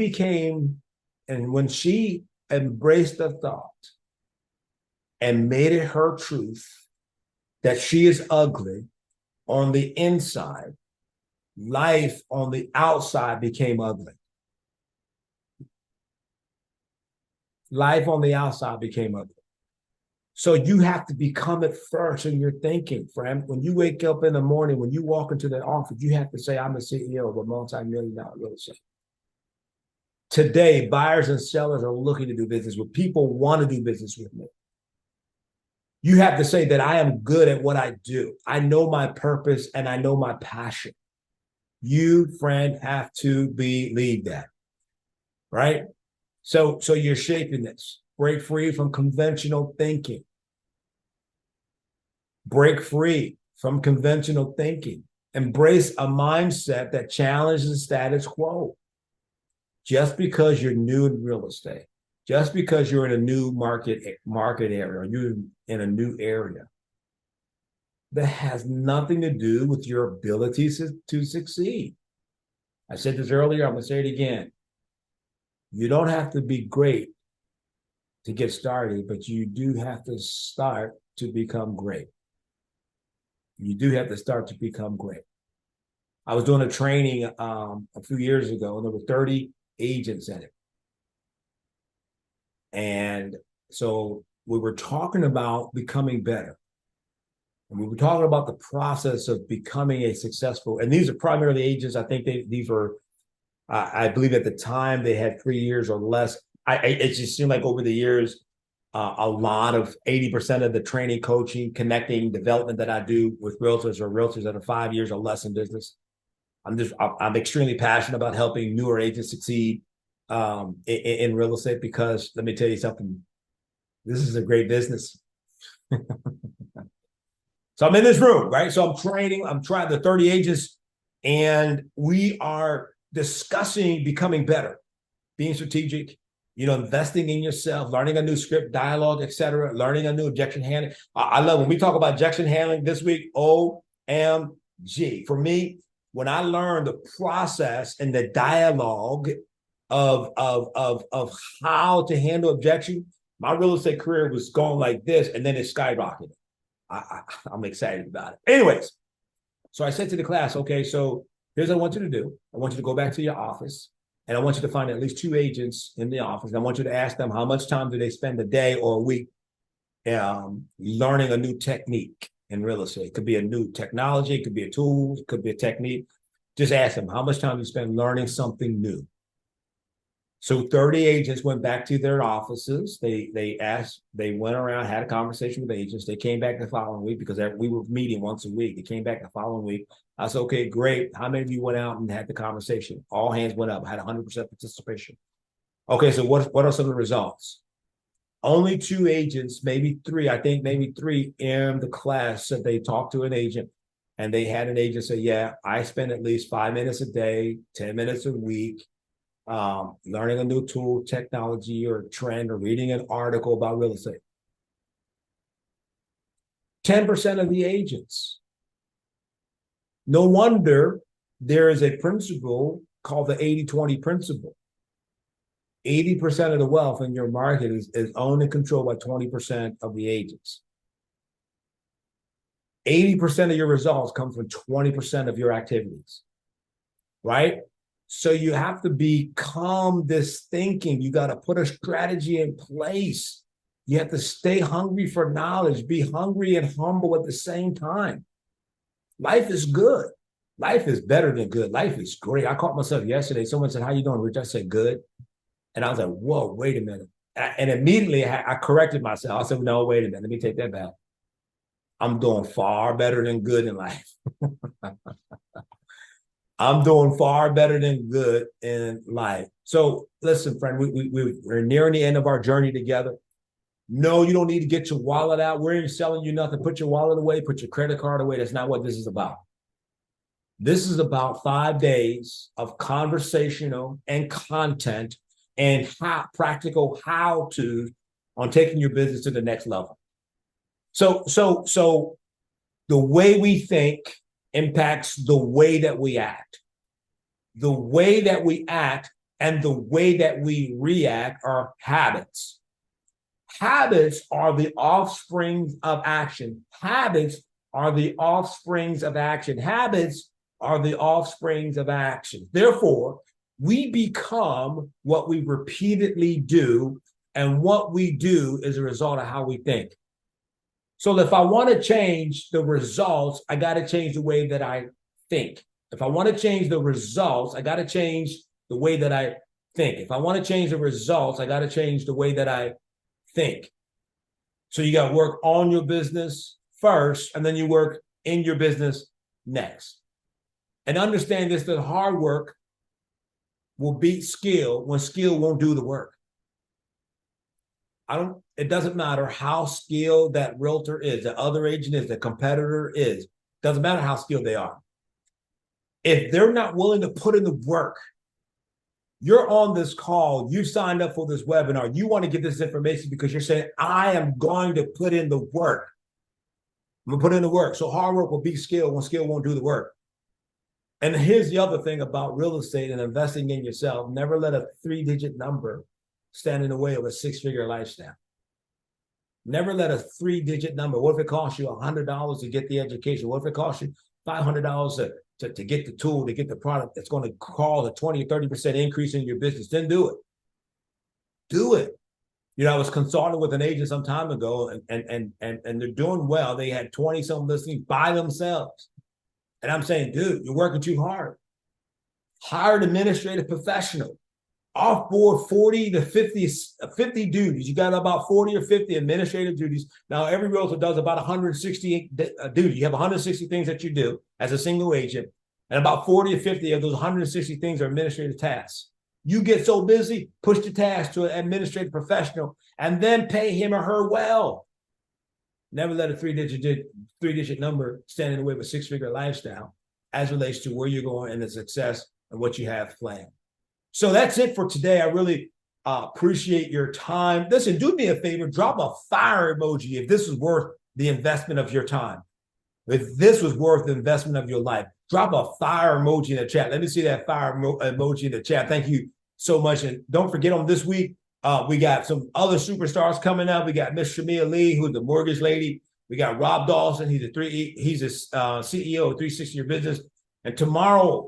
embraced the thought and made it her truth that she is ugly on the inside, life on the outside became ugly. Life on the outside became ugly. So you have to become it first in your thinking, friend. When you wake up in the morning, when you walk into the office, you have to say, I'm the CEO of a multi-million-dollar real estate. Today, buyers and sellers are looking to do business with people want to do business with me. You have to say that I am good at what I do. I know my purpose and I know my passion. You, friend, have to believe that, right? So you're shaping this. Break free from conventional thinking. Break free from conventional thinking. Embrace a mindset that challenges the status quo. Just because you're new in real estate, just because you're in a new market area, or you're in a new area, that has nothing to do with your ability to succeed. I said this earlier, I'm going to say it again. You don't have to be great to get started, but you do have to start to become great. You do have to start to become great. I was doing a training a few years ago, and there were 30 agents in it. And so we were talking about becoming better. And we were talking about the process of becoming a successful, and these are primarily agents. I think these were, I believe at the time they had 3 years or less. It just seemed like over the years, a lot of 80% of the training, coaching, connecting, development that I do with realtors that are 5 years or less in business. I'm extremely passionate about helping newer agents succeed in real estate, because let me tell you something, this is a great business. So I'm in this room, right? So I'm trying the 30 agents, and we are discussing becoming better, being strategic, investing in yourself, learning a new script, dialogue, etc., learning a new objection handling. I love when we talk about objection handling this week. OMG. For me, when I learned the process and the dialogue of how to handle objection, my real estate career was going like this, and then it skyrocketed. I'm excited about it. Anyways, so I said to the class, okay, so here's what I want you to do. I want you to go back to your office, and I want you to find at least 2 agents in the office. And I want you to ask them how much time do they spend a day or a week learning a new technique in real estate. It could be a new technology, it could be a tool, it could be a technique. Just ask them how much time do you spend learning something new. So 30 agents went back to their offices. They went around, had a conversation with agents. They came back the following week, because we were meeting once a week. They came back the following week. I said, okay, great. How many of you went out and had the conversation? All hands went up. I had 100% participation. Okay, so what are some of the results? Only 2 agents, maybe 3, I think maybe 3 in the class said they talked to an agent, and they had an agent say, yeah, I spend at least 5 minutes a day, 10 minutes a week, learning a new tool, technology, or trend, or reading an article about real estate. 10% of the agents. No wonder there is a principle called the 80-20 principle. 80% of the wealth in your market is owned and controlled by 20% of the agents. 80% of your results come from 20% of your activities, right? So you have to become this thinking. You got to put a strategy in place. You have to stay hungry for knowledge, be hungry and humble at the same time. Life is good. Life is better than good. Life is great. I caught myself yesterday. Someone said, how you doing, Rich? I said, good. And I was like, whoa, wait a minute. And immediately I corrected myself. I said, no, wait a minute. Let me take that back. I'm doing far better than good in life. I'm doing far better than good in life. So listen, friend, we're nearing the end of our journey together. No, you don't need to get your wallet out. We ain't selling you nothing. Put your wallet away. Put your credit card away. That's not what this is about. This is about 5 days of conversational and content and practical how-to on taking your business to the next level. So the way we think impacts the way that we act. The way that we act and the way that we react are habits. Habits are the offsprings of action. Habits are the offsprings of action. Habits are the offsprings of action. Therefore, we become what we repeatedly do, and what we do is a result of how we think. So if I want to change the results, I got to change the way that I think. If I want to change the results, I got to change the way that I think. If I want to change the results, I got to change the way that I think. So you got to work on your business first, and then you work in your business next. And understand this, that hard work will beat skill when skill won't do the work. It doesn't matter how skilled that realtor is, the other agent is, the competitor is. Doesn't matter how skilled they are. If they're not willing to put in the work, you're on this call, you signed up for this webinar, you want to get this information because you're saying, I am going to put in the work. I'm going to put in the work. So hard work will beat skill when skill won't do the work. And here's the other thing about real estate and investing in yourself. Never let a 3-digit number stand in the way of a 6-figure lifestyle. Never let a 3-digit number. What if it costs you $100 to get the education? What if it costs you $500 to get the tool, to get the product that's going to cause a 20 or 30% increase in your business? Then do it. Do it. You know, I was consulting with an agent some time ago, and they're doing well. They had 20-some listings by themselves. And I'm saying, dude, you're working too hard. Hire an administrative professional. Offboard 40 to 50 duties. You got about 40 or 50 administrative duties. Now, every realtor does about 160 duties. You have 160 things that you do as a single agent, and about 40 or 50 of those 160 things are administrative tasks. You get so busy, push the task to an administrative professional, and then pay him or her well. Never let a 3-digit number stand in the way of a 6-figure lifestyle as relates to where you're going and the success and what you have planned. So that's it for today. I really appreciate your time. Listen, do me a favor, drop a fire emoji if this is worth the investment of your time. If this was worth the investment of your life, drop a fire emoji in the chat. Let me see that fire emoji in the chat. Thank you so much. And don't forget, on this week, we got some other superstars coming up. We got Miss Shamia Lee, who's the mortgage lady. We got Rob Dawson. He's a CEO of 360 Your Business. And tomorrow,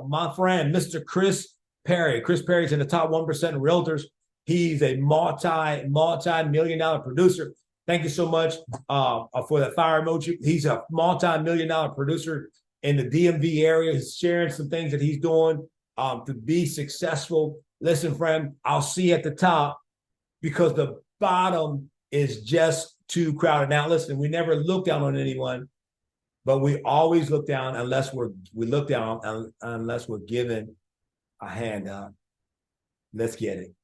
my friend, Mr. Chris Perry. Chris Perry's in the top 1% of realtors. He's a multi-million-dollar producer. Thank you so much for that fire emoji. He's a multi-million-dollar producer in the DMV area. He's sharing some things that he's doing to be successful. Listen, friend, I'll see you at the top because the bottom is just too crowded. Now, listen, we never look down on anyone, but we always look down unless we're given a hand up. Let's get it.